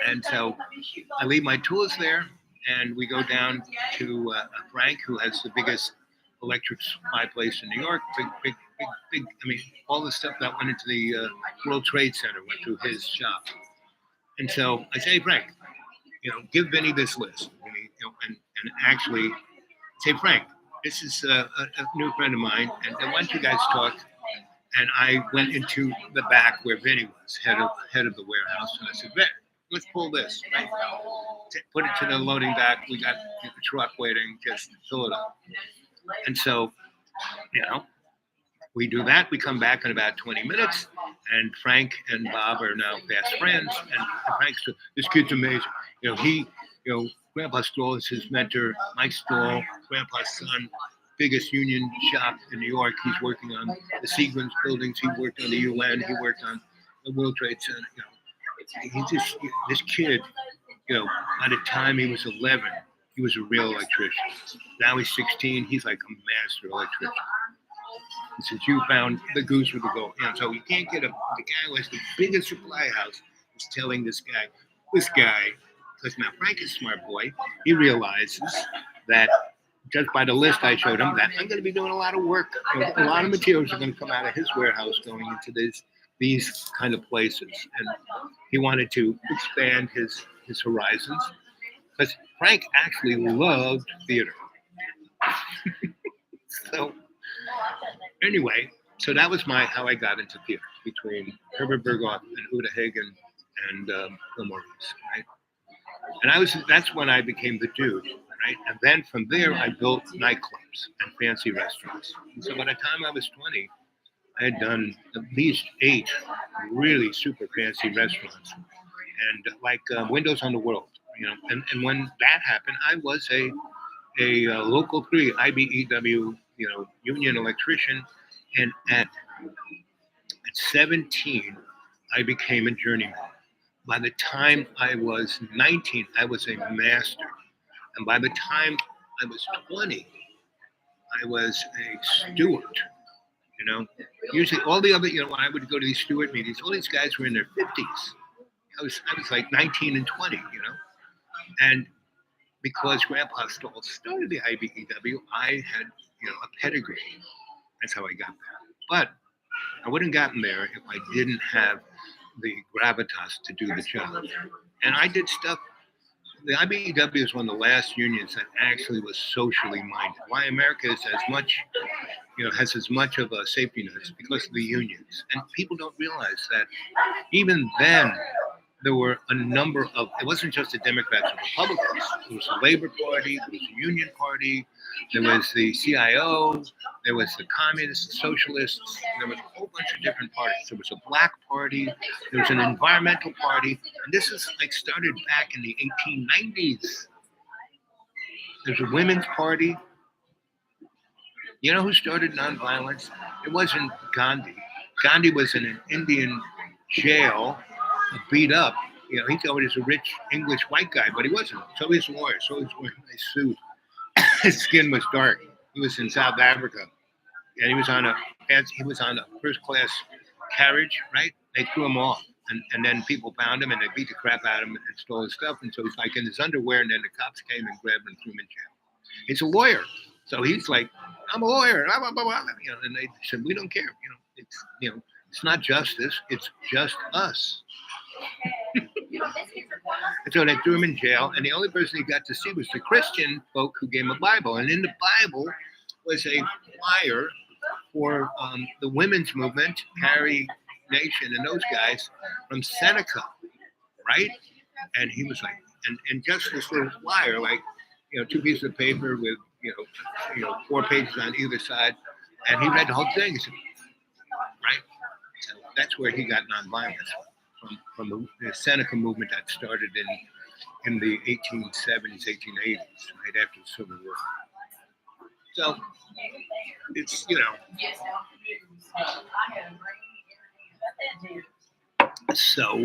And so I leave my tools there, and we go down to Frank, who has the biggest electric supply place in New York. Big. I mean, all the stuff that went into the World Trade Center went through his shop. And so I say, hey, Frank, give Vinny this list. And actually say, Frank, this is a new friend of mine, and why don't you guys talk? And I went into the back where Vinny was, head of the warehouse, and I said, Vin, let's pull this, right? Put it to the loading dock. We got the truck waiting, just fill it up. And so, we do that. We come back in about 20 minutes, and Frank and Bob are now fast friends. And Frank's, this kid's amazing. Grandpa Stoll is his mentor. Mike Stoll, Grandpa's son, biggest union shop in New York. He's working on the Seagram's buildings. He worked on the UN. He worked on the World Trade Center. This kid, by the time he was 11, he was a real electrician. Now he's 16. He's like a master electrician. He says, you found the goose with the gold. So you can't get the guy who has the biggest supply house is telling this guy, because now Frank is a smart boy. He realizes that just by the list I showed him, that I'm going to be doing a lot of work. A lot of materials are going to come out of his warehouse going into these kind of places. And he wanted to expand his horizons, because Frank actually loved theater. So anyway, so that was how I got into theater, between Herbert Berghoff and Uta Hagen and Bill Maurice, right? And that's when I became the dude, right? And then from there, I built nightclubs and fancy restaurants. And so by the time I was 20, I had done at least 8 really super fancy restaurants, and like Windows on the World, And when that happened, I was a local 3 IBEW, union electrician, and at 17, I became a journeyman. By the time I was 19, I was a master, and by the time I was 20, I was a steward. Usually all the other, when I would go to these steward meetings, all these guys were in their 50s. I was like 19 and 20, and because Grandpa Stoll started the IBEW, I had, a pedigree. That's how I got there. But I wouldn't have gotten there if I didn't have the gravitas to do the job. And I did stuff. The IBEW is one of the last unions that actually was socially minded. Why America is as much, has as much of a safety net is because of the unions. And people don't realize that even then, there were a number of, it wasn't just the Democrats and Republicans. There was the Labor Party, there was the Union Party, there was the CIO, there was the Communists, the Socialists, there was a whole bunch of different parties. There was a Black Party, there was an Environmental Party, and this is started back in the 1890s. There's a Women's Party. You know who started nonviolence? It wasn't Gandhi. Gandhi was an Indian jail, beat up. You know, he thought he was a rich English white guy, but he wasn't. So he was a lawyer. So he was wearing a nice suit. His skin was dark. He was in South Africa, and he was on a first class carriage. Right? They threw him off, and then people found him and they beat the crap out of him and stole his stuff. And so he's like in his underwear, and then the cops came and grabbed him and threw him in jail. He's a lawyer, so he's like, I'm a lawyer. Blah, blah, blah, blah. You know, and they said, we don't care. It's not justice. It's just us. And so they threw him in jail, and the only person he got to see was the Christian folk who gave him a Bible. And in the Bible was a flyer for the women's movement, Carrie Nation, and those guys from Seneca, right? And he was like, and just this little flyer, like, you know, 2 pieces of paper with, you know, 4 pages on either side, and he read the whole thing. He said, right? So that's where he got nonviolence from the Seneca movement that started in the 1870s, 1880s, right after the Civil War. So it's, you know, so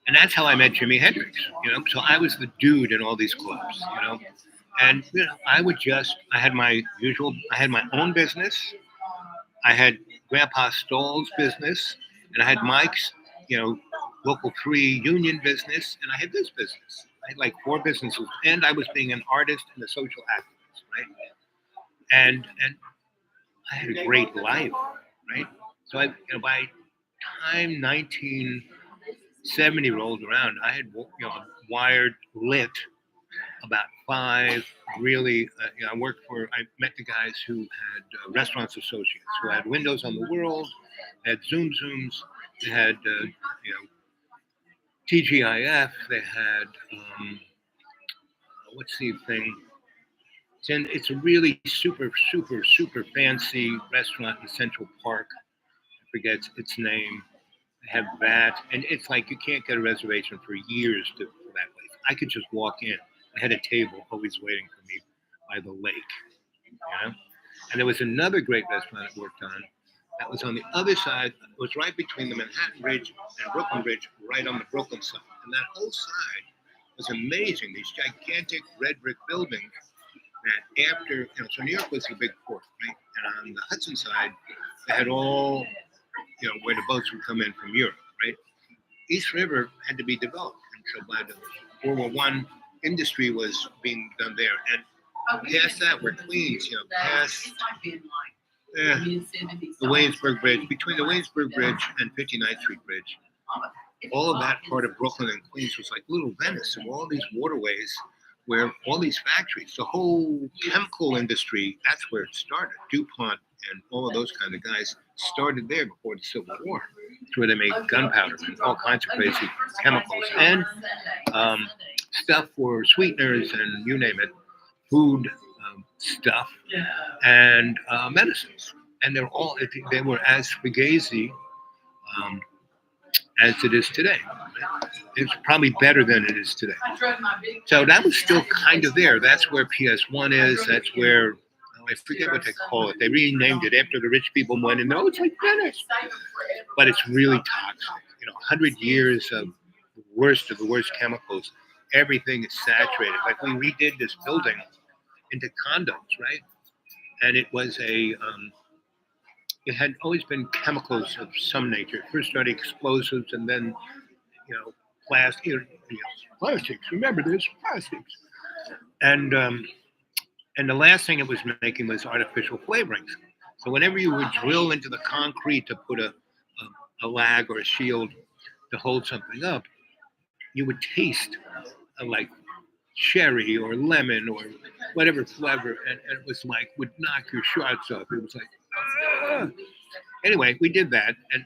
and that's how I met Jimi Hendrix, you know. So I was the dude in all these clubs, you know. And you know, I had my own business. I had Grandpa Stoll's business, and I had Mike's, you know, local 3 union business, and I had this business. I had like 4 businesses, and I was being an artist and a social activist, right? And I had a great life, right? So by the time 1970 rolled around, I had, you know, wired, lit about 5 really. You know, I met the guys who had restaurants associates who had windows on the world, had Zooms, they had you know, TGIF, they had what's the thing? It's a really super fancy restaurant in Central Park. I forget its name. They have that, and it's like you can't get a reservation for years for that place. I could just walk in. I had a table always waiting for me by the lake, you know? And there was another great restaurant I worked on that was on the other side. It was right between the Manhattan Bridge and Brooklyn Bridge, right on the Brooklyn side. And that whole side was amazing. These gigantic red brick buildings that after, you know, so New York was the big port, right? And on the Hudson side, they had all, you know, where the boats would come in from Europe, right? East River had to be developed. And so by the World War I, industry was being done there. And past that were Queens, you know, past the Williamsburg Bridge, between the Williamsburg Bridge and 59th Street Bridge. All of that part of Brooklyn and Queens was like little Venice, and all these waterways where all these factories, the whole chemical industry, that's where it started. DuPont and all of those kind of guys started there before the Civil War. It's where they made gunpowder and all kinds of crazy chemicals and stuff for sweeteners and you name it, food stuff and medicines. And they were as fugazi as it is today. It's probably better than it is today. So that was still kind of there. That's where PS1 is. That's where, I forget what they call it. They renamed it after the rich people went in. Oh, it's like Venice. But it's really toxic. You know, 100 years of the worst chemicals. Everything is saturated. Like we redid this building into condos, right? And it was it had always been chemicals of some nature. First started explosives, and then, you know, plastics. Remember this, plastics. And the last thing it was making was artificial flavorings. So whenever you would drill into the concrete to put a lag or a shield to hold something up, you would taste like cherry or lemon or whatever flavor, and it was like would knock your shots off. It was like, ah. Anyway, we did that, and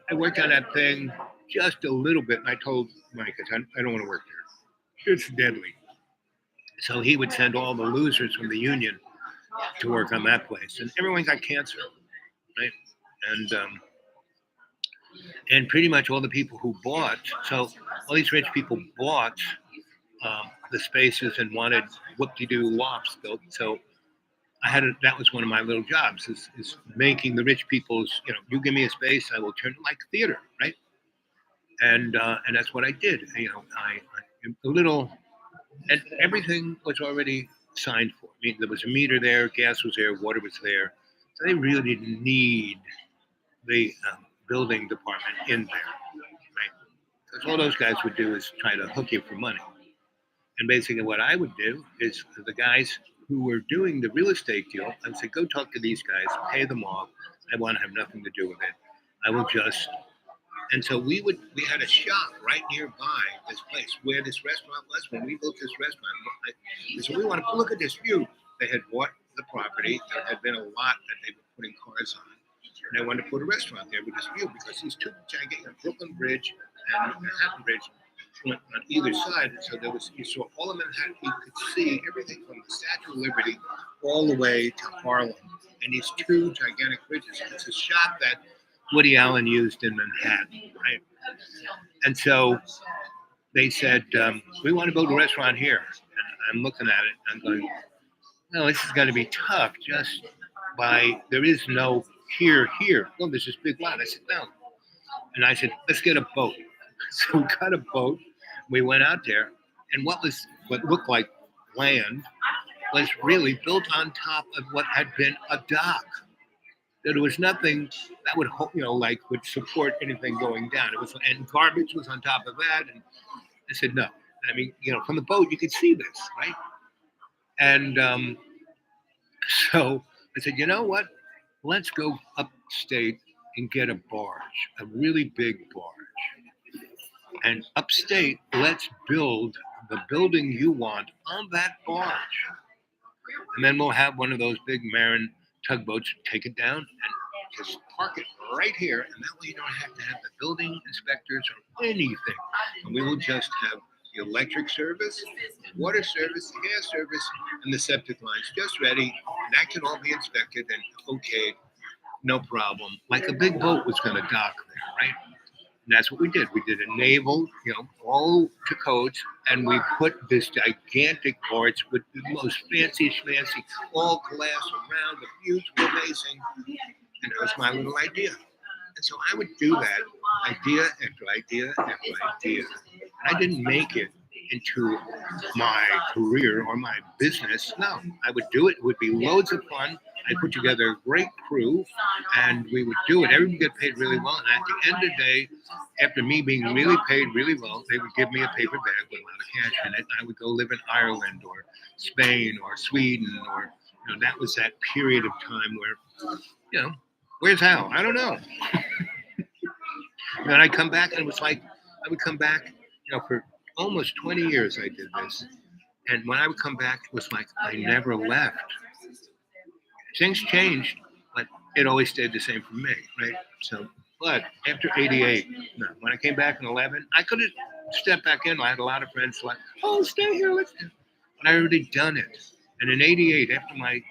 I worked on that thing just a little bit, and I told Mike, I don't want to work there. It's deadly. So he would send all the losers from the union to work on that place, and everyone got cancer, right? And pretty much all the people who bought, so all these rich people bought the spaces and wanted whoop-de-doo lofts built. So that was one of my little jobs is making the rich people's, you give me a space, I will turn it like theater, right? And that's what I did. I a little, and everything was already signed for. I mean, there was a meter there, gas was there, water was there. So they really didn't need the building department in there, right? Because all those guys would do is try to hook you for money. And basically, what I would do is the guys who were doing the real estate deal, I would say, go talk to these guys, pay them off. I want to have nothing to do with it. I will just. And so we had a shop right nearby this place where this restaurant was. When we built this restaurant, so we want to look at this view. They had bought the property. There had been a lot that they were putting cars on. And they wanted to put a restaurant there with this view because these two gigantic Brooklyn Bridge and Manhattan Bridge went on either side. And so you saw all of Manhattan. You could see everything from the Statue of Liberty all the way to Harlem. And these two gigantic bridges. It's a shop that Woody Allen used in Manhattan, right? And so they said, we want to build a restaurant here. And I'm looking at it, and I'm going, no, this is going to be tough just there is no here. Well, there's this big lot. I said, no. And I said, let's get a boat. So we got a boat. We went out there, and what looked like land was really built on top of what had been a dock. There was nothing that would, would support anything going down. And garbage was on top of that. And I said, no. I mean, from the boat, you could see this, right? And so I said, you know what? Let's go upstate and get a barge, a really big barge. And upstate, let's build the building you want on that barge. And then we'll have one of those big Marin tugboats, take it down and just park it right here. And that way you don't have to have the building inspectors or anything. And we will just have the electric service, water service, the gas service, and the septic lines just ready. And that can all be inspected and okay, no problem. Like a big boat was going to dock there, right? And that's what we did. We did a naval, all to codes, and we put this gigantic barge with the most fancy, all glass around. The views were amazing. And that was my little idea. And so I would do that idea after idea after idea. I didn't make it into my career or my business. No, I would do it. It would be loads of fun. I put together a great crew, and we would do it. Everyone get paid really well. And at the end of the day, after me being really paid really well, they would give me a paper bag with a lot of cash in it. I would go live in Ireland or Spain or Sweden, or that was that period of time where, where's Hal? I don't know. And then I'd come back, and it was like I would come back, for almost 20 years I did this. And when I would come back, it was like I never left. Things changed, but it always stayed the same for me, right? So, but after 88, when I came back in 11, I could have stepped back in. I had a lot of friends like, oh, stay here, let's do it. But I already done it. And in 88, after my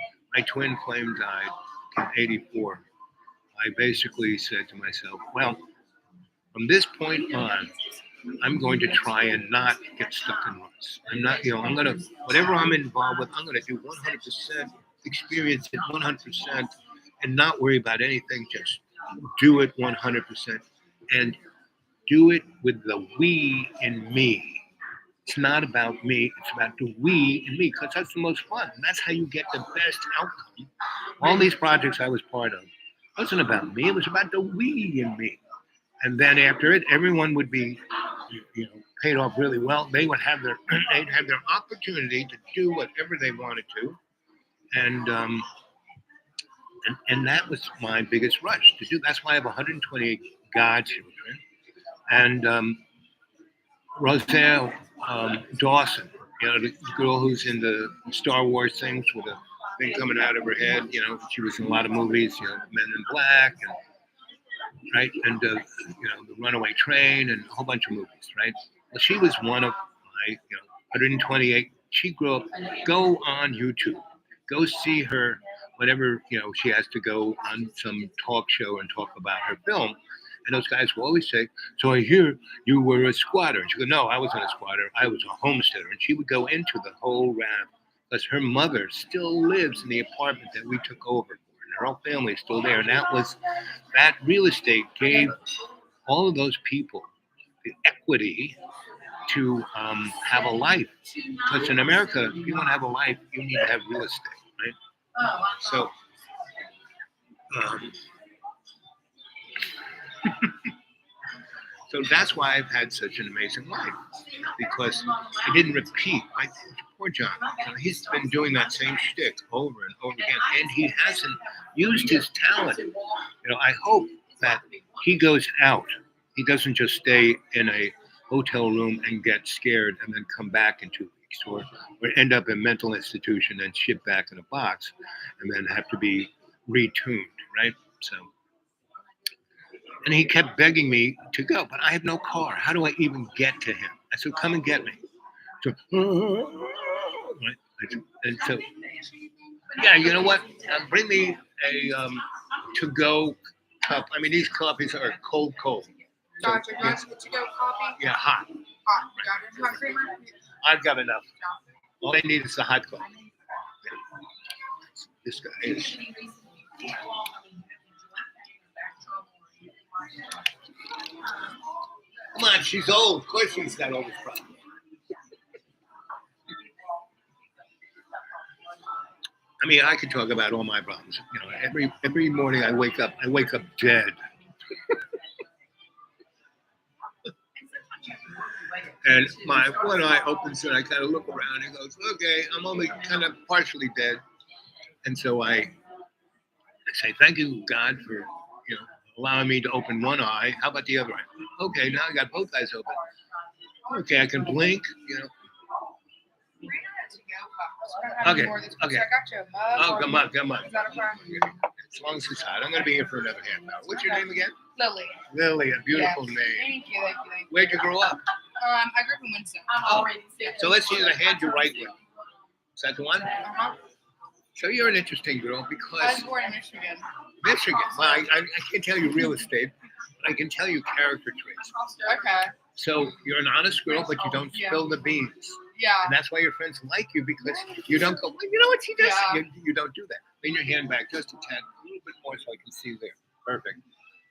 twin flame died in 84, I basically said to myself, well, from this point on, I'm going to try and not get stuck in ruts. I'm not, I'm going to, whatever I'm involved with, I'm going to do 100%, experience it 100%, and not worry about anything. Just do it 100%, and do it with the we in me. It's not about me. It's about the we in me, because that's the most fun. And that's how you get the best outcome. All these projects I was part of, it wasn't about me. It was about the we in me. And then after it, everyone would be, paid off really well. They would have they'd have their opportunity to do whatever they wanted to, and that was my biggest rush to do. That's why I have 128 godchildren, and Rosario Dawson, the girl who's in the Star Wars things with a thing coming out of her head. She was in a lot of movies, Men in Black, and right, and the Runaway Train, and a whole bunch of movies, right? Well, she was one of my 128. She grew up. Go on YouTube, go see her. Whenever she has to go on some talk show and talk about her film, and those guys will always say, "So I hear you were a squatter." And she go, "No, I wasn't a squatter. I was a homesteader." And she would go into the whole rap because her mother still lives in the apartment that we took over, and her whole family is still there. And that real estate gave all of those people the equity to have a life. Because in America, if you want to have a life, you need to have real estate, right? So, so that's why I've had such an amazing life, because I didn't repeat. Poor John, he's been doing that same shtick over and over again, and he hasn't used his talent. I hope that he goes out. He doesn't just stay in a hotel room and get scared and then come back in 2 weeks, or end up in a mental institution and shipped back in a box and then have to be retuned, right? So, and he kept begging me to go, but I have no car. How do I even get to him? I said, come and get me. So, right? And so, yeah, you know what? Bring me a to-go cup. I mean, these coffees are cold. Gotcha. Do you want to go coffee? Yeah, hot. Hot. Gotcha. Hot creamer? I've got enough. All I need is the hot coffee. This guy is. Come on, she's old. Of course she's got all this problem. I mean, I could talk about all my problems. Every morning I wake up dead. And my one eye opens and I kind of look around and goes, okay, I'm only kind of partially dead. And so I say, thank you, God, for allowing me to open one eye. How about the other eye? Okay, now I got both eyes open. Okay, I can blink, Okay. I got you a mug. Oh, come on. Is that a problem? As long as it's hot. I'm going to be here for another half hour. What's your name again? Lily. Lily, a beautiful name. Thank you. Where'd you grow up? I grew up in Winston. Oh, so let's see the hand you right with. Is that the one? Uh-huh. So you're an interesting girl I was because born in Michigan. Michigan. Well, I can't tell you real estate, but I can tell you character traits. Okay. So you're an honest girl, but you don't spill the beans. Yeah. And that's why your friends like you, because you don't go, well, you know what she does? Yeah. You don't do that. Lean your hand back just a tad, a little bit more so I can see there. Perfect.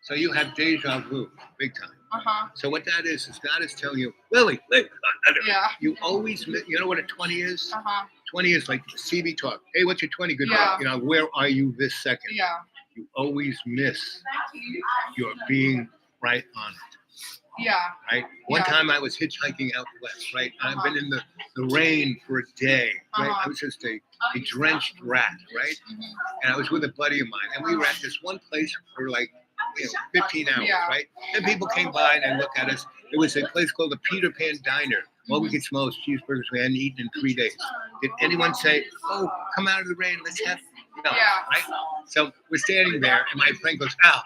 So you have deja vu, big time. Uh-huh. So what that is God is telling you, Lily, Yeah. you always, you know what a 20 is? Uh-huh. 20 is like CB talk. Hey, what's your 20 good Yeah. for? Where are you this second? Yeah. You always miss your being right on it. Yeah. Right? One Yeah. time I was hitchhiking out west, right? I've been in the rain for a day, right? I was just a drenched rat, right? Mm-hmm. And I was with a buddy of mine, and we were at this one place for like 15 hours, Yeah. right? And people came by and looked at us. It was a place called the Peter Pan Diner. Well, we could smell those cheeseburgers we hadn't eaten in 3 days. Did anyone say, oh, come out of the rain, let's have, no, Yeah. right? So we're standing there, and my friend goes, ow,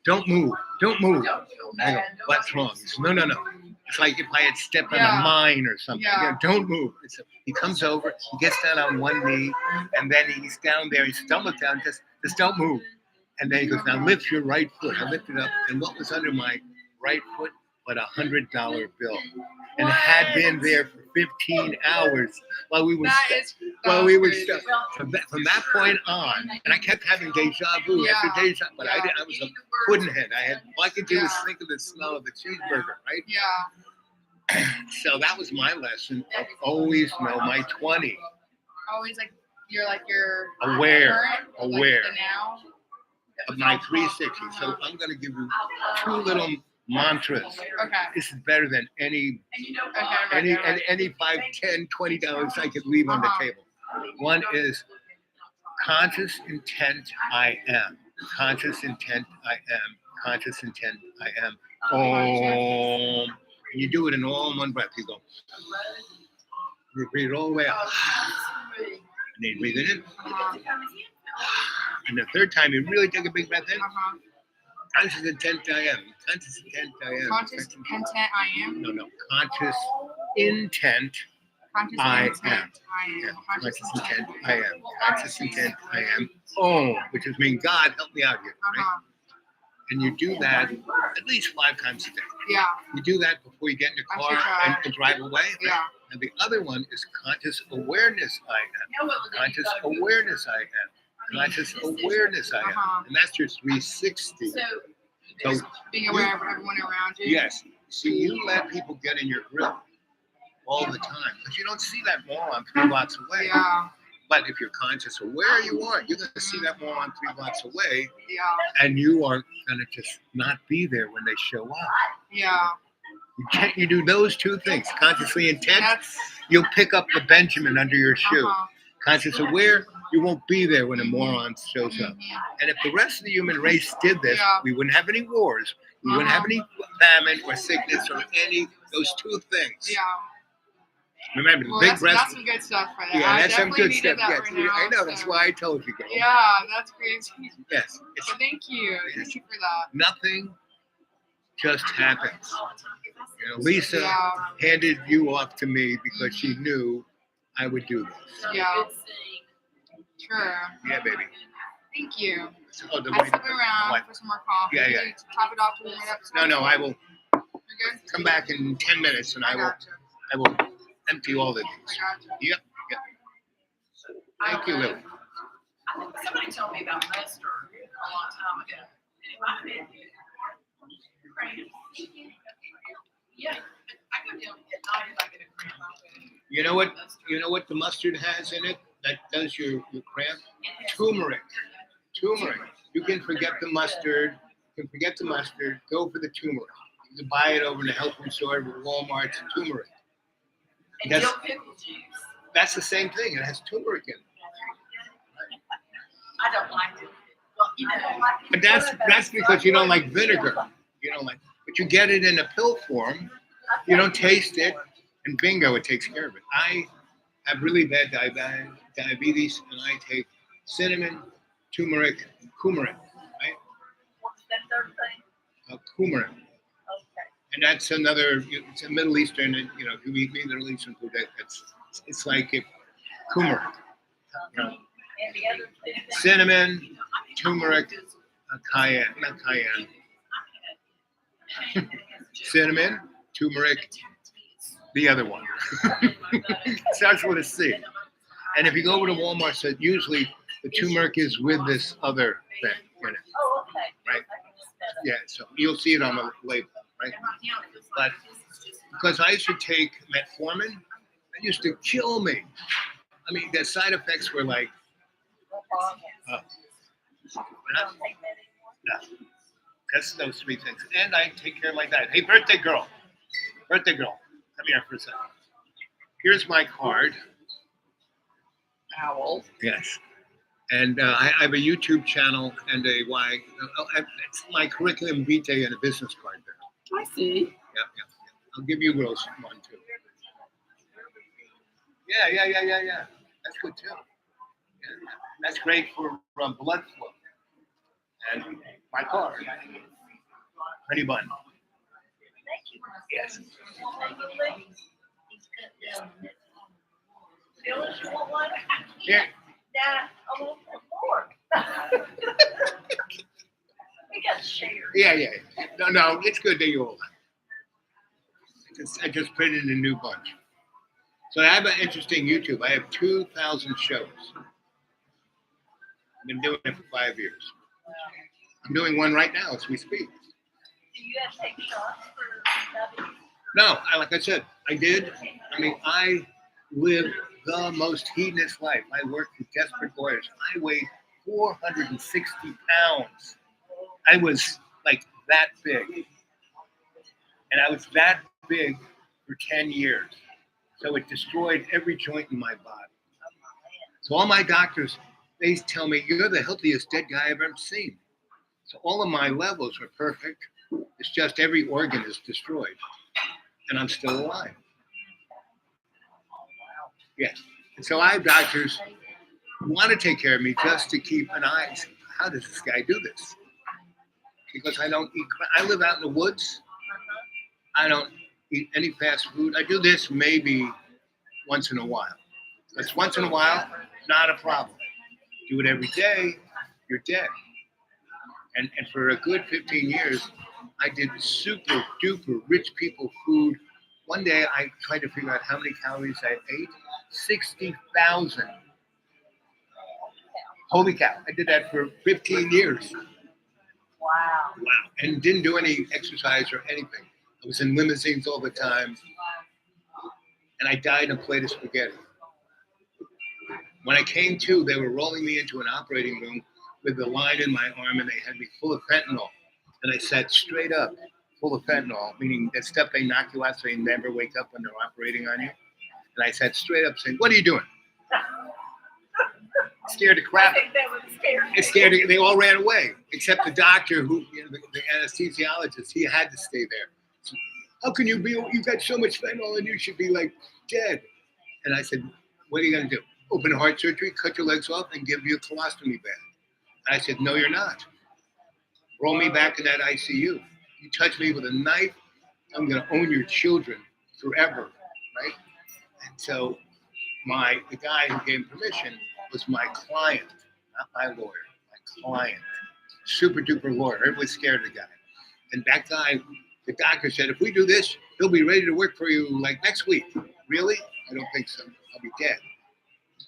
don't move. And I go, what's wrong? He says, no. It's like if I had stepped on a mine or something. Yeah. Don't move. So he comes over, he gets down on one knee, and then he's down there, he stumbles down, just don't move. And then he goes, now lift your right foot. I lifted up, and what was under my right foot but $100 bill, and had been there for 15 hours while we were stuck. From that point on, and I kept having deja vu after deja, but I was a puddinhead. All I could do was think of the smell of the cheeseburger, right? Yeah. So that was my lesson of always know my 20. Always you're Aware current, the now. of my 360. So I'm going to give you two little mantras. Okay. This is better than any $5, $10, $20 I could leave on the table. One is conscious intent I am. Conscious intent I am. Conscious intent I am. Om. And you do it in all in one breath. You go. You breathe it all the way out. And then you breathe it in. And the third time you really take a big breath in. Conscious intent I am. Conscious intent I am. Conscious intent I am. No. Conscious intent I am. Yeah. Conscious intent I am. Conscious intent I am. Oh, which is mean God help me out here, right? And you do that at least 5 times a day. Yeah. You do that before you get in the car and drive away. Yeah. And the other one is conscious awareness I am. Conscious awareness I am. Conscious awareness I am. And that's your 360. So So being aware of everyone around you. yes. See, you let people get in your grill all the time, but you don't see that moron 3 blocks away. Yeah. But if you're conscious of where you are, you're going to see that moron 3 blocks away, Yeah. and you are going to just not be there when they show up. Yeah. You do those two things, consciously intent, That's you'll pick up the Benjamin under your shoe. uh-huh. Conscious aware, you won't be there when a moron shows up. Mhm. And if the rest of the human race did this, Yeah. we wouldn't have any wars, we wouldn't have any famine or sickness or any those two things. Yeah. Remember, the Well, big that's breast. some good stuff right there. Yeah, I that's some definitely good needed stuff. that Yes, right now, I know. That's so- why I told you, girl. Yeah, that's crazy. Yes, it's So thank you. Thank you for that. nothing just happens. You know, Lisa Yeah. handed you off to me because she knew I would do this. Yeah. Sure. Yeah, baby. Thank you. Oh, the I lady- stick around what? for some more coffee. Yeah, yeah. To top it off to warm it up. No, I will You're good? come back in 10 minutes and I will gotcha. empty all of I these. gotcha. Yep. Thank you, Lily. Somebody told me about mustard a long time ago. Yeah, I go down at night if I get a cramp. You know what the mustard has in it that does your cramp? Turmeric. Turmeric. You can forget the mustard. Go for the turmeric. You can buy it over in the health food store at Walmart. It's turmeric. And That's, dill pickle juice. that's the same thing. It has turmeric in it. I don't like it. Well, you know, But that's because you don't like vinegar. You don't like, but you get it in a pill form. You don't taste it, and bingo, it takes care of it. I have really bad diabetes, and I take cinnamon, turmeric, coumarin, right? what's that third thing? Coumarin, Okay. and that's another. It's a Middle Eastern, and if you eat Middle Eastern food, it's like if coumarin. You know, And the other thing. cinnamon, turmeric, cayenne, not cayenne. Cinnamon, turmeric, the other one. Starts with a C. And if you go over to Walmart, so usually the turmeric is with this other thing in it. Oh, okay. Right. Yeah, so you'll see it on the label, right? But because I used to take metformin, it used to kill me. I mean, the side effects were like, no, that's those 3 things. And I take care of my diet. Hey, birthday girl, come here for a second. Here's my card. Owl. Yes. And I have a YouTube channel and it's my curriculum vitae and a business card there. I see. Yeah. I'll give you girls one too. Yeah. That's good too. Yeah. That's great for blood flow. And my card. Honey bun. Yes. Here. We got shared. Yeah. No, it's good that you all. I just put it in a new bunch. So I have an interesting YouTube. I have 2,000 shows. I've been doing it for 5 years. I'm doing one right now as we speak. Do you have to take shots for diabetes? No, like I said, I did. I mean, I live the most hedonist life. I work with desperate lawyers. I weighed 460 pounds. I was like that big. And I was that big for 10 years. So it destroyed every joint in my body. So all my doctors, they tell me, you're the healthiest dead guy I've ever seen. So all of my levels are perfect. It's just every organ is destroyed. And I'm still alive. Yes. And so I have doctors who want to take care of me just to keep an eye. And say, how does this guy do this? Because I don't eat. I live out in the woods. I don't eat any fast food. I do this maybe once in a while. That's once in a while, not a problem. Do it every day, you're dead. And for a good 15 years, I did super duper rich people food one day I tried to figure out how many calories I ate. 60,000. Holy cow! I did that for 15 years. Wow. Wow! And didn't do any exercise or anything. I was in limousines all the time, and I died in a plate of spaghetti. When I came to, they were rolling me into an operating room with the line in my arm, and they had me full of fentanyl. And I sat straight up, full of fentanyl, meaning that stuff they knock you out so you never wake up when they're operating on you. And I sat straight up saying, "What are you doing?" Scared to crap. It scared. They all ran away, except the doctor, who, the anesthesiologist. He had to stay there. So, how can you be? You got so much fentanyl, and you should be like dead. And I said, "What are you going to do? Open heart surgery, cut your legs off, and give you a colostomy bag?" And I said, "No, you're not. Roll me back in that ICU. You touch me with a knife, I'm going to own your children forever, right?" And so the guy who gave permission was my client, not my lawyer, my client. Super duper lawyer. Everybody was scared of the guy. And that guy, the doctor said, "If we do this, he'll be ready to work for you like next week." Really? I don't think so. I'll be dead.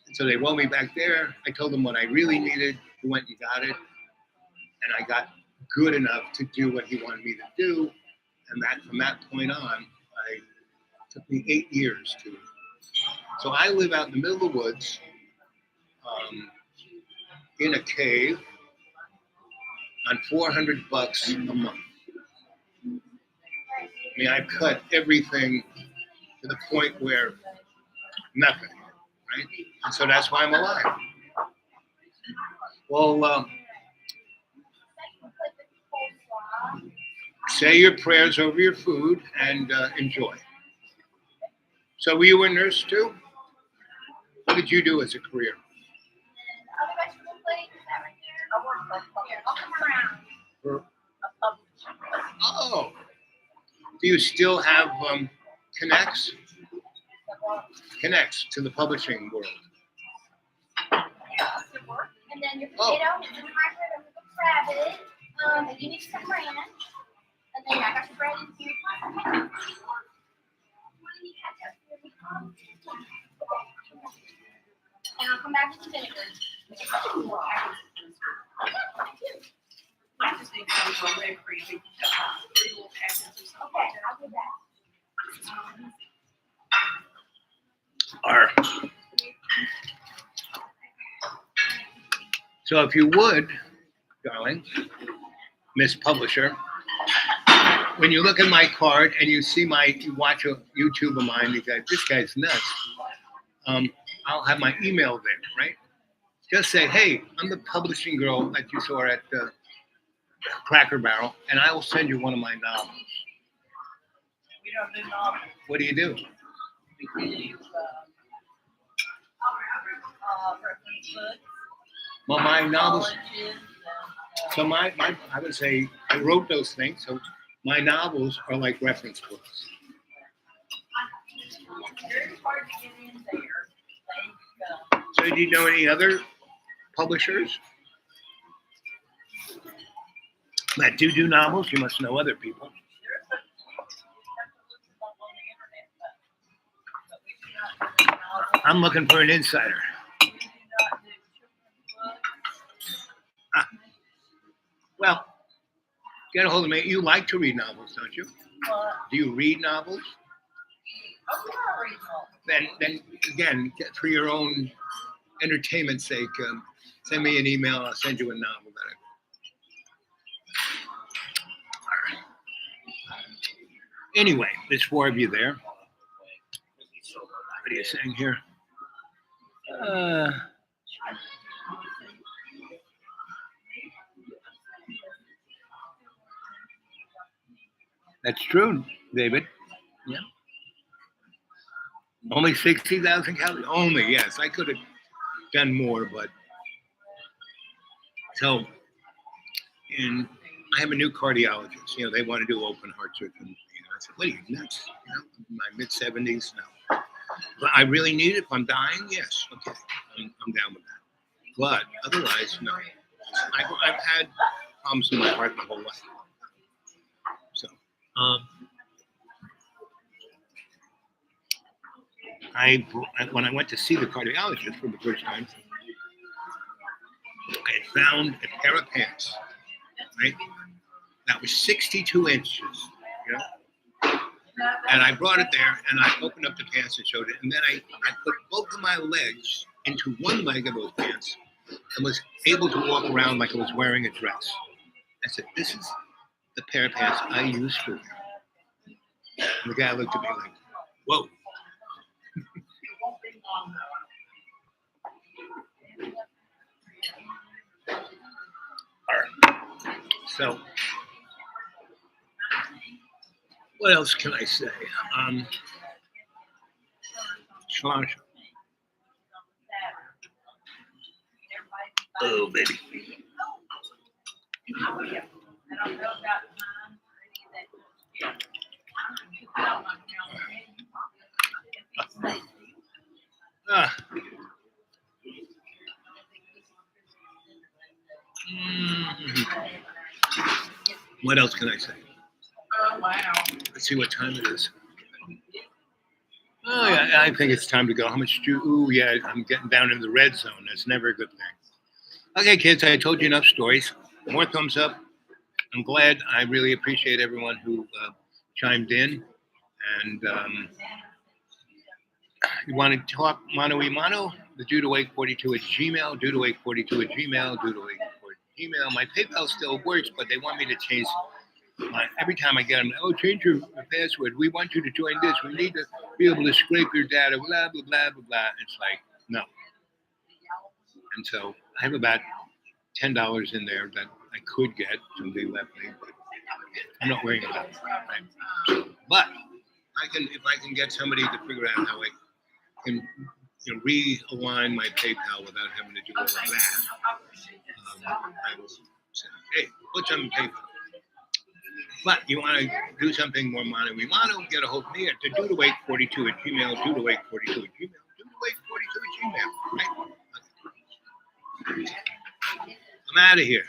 And so they rolled me back there. I told them what I really needed. He went and got it. And I got good enough to do what he wanted me to do. And that from that point on, it took me 8 years to. So I live out in the middle of the woods, in a cave, on $400 a month. I mean, I've cut everything to the point where nothing, right? And so that's why I'm alive. Well, say your prayers over your food and enjoy. So were you a nurse too? What did you do as a career? Oh, do you still have connects to the publishing world? And then your potato, and then hybrid of the rabbit, and you need some ranch, and then I got your bread and your pasta. And I'll come back with the vinegar. I just need some red cream. We can cut out 3 little packets or something. Okay, I'll do that. Or, so if you would, darling, Miss Publisher, when you look at my card and you watch a YouTube of mine, you go, "This guy's nuts." I'll have my email there, right? Just say, "Hey, I'm the publishing girl that you saw at Cracker Barrel, and I will send you one of my novels." We don't do novels. What do you do? We do reference books, Well, my novels. colleges, and So I would say I wrote those things. So my novels are like reference books. it's very hard to get in there. So do you know any other publishers that do novels? You must know other people. I'm looking for an insider. Well, get a hold of me. You like to read novels, don't you? Do you read novels? Then again, for your own entertainment's sake, send me an email. I'll send you a novel that All right. Anyway, there's 4 of you there. What are you saying here? That's true, David. Yeah. Only 60,000 calories? Only, yes. I could have done more, but so, and I have a new cardiologist. They want to do open heart surgery. I said, "What are you, nuts? In my mid-70s? No. But I really need it if I'm dying? Yes. Okay. I'm down with that. But otherwise, no. I've had problems in my heart my whole life. So, when I went to see the cardiologist for the first time, I had found a pair of pants, right? That was 62 inches, you know? And I brought it there, and I opened up the pants and showed it. And then I put both of my legs into one leg of those pants and was able to walk around like I was wearing a dress. I said, this is the pair of pants I use for you. And the guy looked at me like, whoa. All right. So, what else can I say? Shalom. Oh, baby. What else can I say? Oh, wow. Let's see what time it is. Oh, yeah, I think it's time to go. How much do you? Ooh, yeah, I'm getting down in the red zone. That's never a good thing. Okay, kids, I told you enough stories. More thumbs up. I'm glad. I really appreciate everyone who chimed in. And you want to talk mano y mano? The dudewake42 at Gmail, dudewake42 at Gmail, dudewake42 at Gmail. My PayPal still works, but they want me to change every time I get them. Oh, change your password. We want you to join this. We need to be able to scrape your data, blah, blah, blah, blah, blah. It's like, no. And so I have about $10 in there that I could get. Somebody left me, but I'm not worrying about it. Right? But if I can get somebody to figure out how I can realign my PayPal without having to do all of that, I will say, hey, put some PayPal. But you want to do something more mano y mano, get a hold of me at the dudewake42 at Gmail, dudewake42 at Gmail, dudewake42 at Gmail, right? I'm out of here.